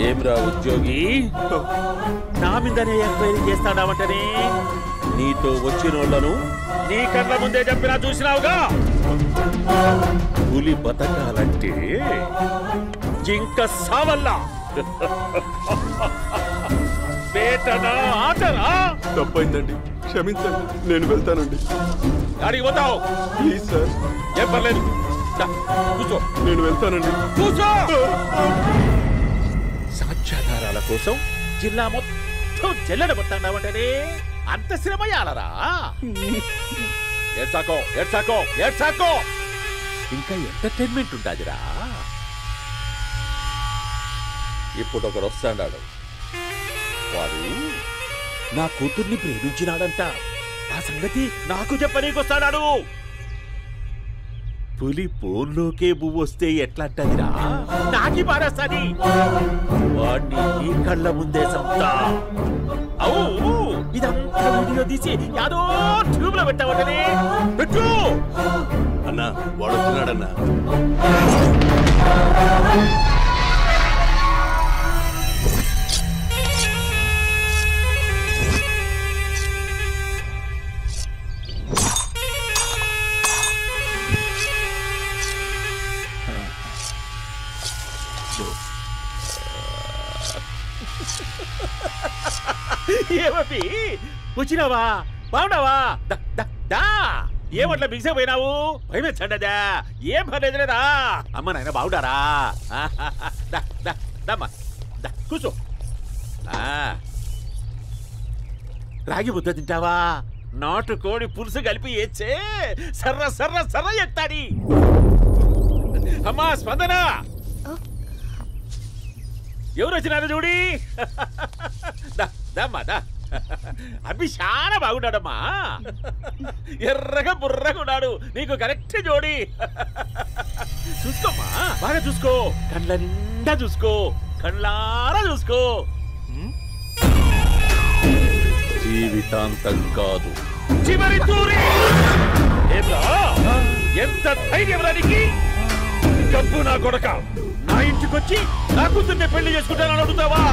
ఏమ్రా ఉద్యోగి నా మీదనే ఎంక్వైరీ చేస్తాడావంటనే నీతో వచ్చిన వాళ్ళను నీ కళ్ళ ముందే చెప్పినా చూసినావుగా పులి బతకాలంటే జింక సావల్లా వేటనా ఆటనా తప్పైందండి క్షమించండి నేను వెళ్తానండి అడిగి పోతావు ప్లీజ్ సార్ ఏం పర్లేదు కూర్చో నేను వెళ్తానండి కూర్చో సాక్ష్యాధారాల కోసం జిల్లా మొత్తం జల్లెడబట్టావంటనే అంత శ్రమయాలరా ఏడ్సాకో ఏడ్సాకో ఏడ్సాకో ఇంకా ఎంటర్టైన్మెంట్ ఉండాదిరా ఇప్పుడు ఒకడు వస్తాడాడు వాడు నా కూతుర్ని ప్రేమించినాడంట ఆ సంగతి నాకు చెప్పనీకొస్తాడాడు పులి ఫోన్లోకే వస్తే ఎట్లాంటదిరా నాకి పారేస్తాది వాడిని నీ కళ్ళ ముందే సంతా అవు ఇదంతా వీడియో తీసి యాదో ట్యూబ్ లో పెట్టావటనే పెట్టు అన్నా వాడు వస్తున్నాడన్నా ఏమీ వచ్చినావా బాగున్నావా ఏమట్లా బిగిసే పోయినావు భయమేచ్చండదా ఏం పర్లేదులేదా అమ్మ నాయన బాగుండారా కూర్చో రాగి ముద్ద తింటావా నాటు కోడి పులుసు కలిపి ఏచ్చే సర్ర సర్ర సర్ర ఎత్తాడి అమ్మా స్పందన ఎవరు వచ్చినారు చూడి దమ్మా దా అభి చాలా బాగున్నాడమ్మా ఎర్రగా బుర్రగా ఉన్నాడు నీకు కరెక్ట్ జోడి చూసుకోమ్మా బాగా చూసుకో కళ్ళ నిండా చూసుకో కళ్ళారా చూసుకో జీవితాంతం కాదు చివరి తూరి ఎంత ధైర్యం రానికి డబ్బు నా కొడక నా ఇంటికొచ్చి నా కూతుర్ని పెళ్లి చేసుకుంటానని అడుగుతావా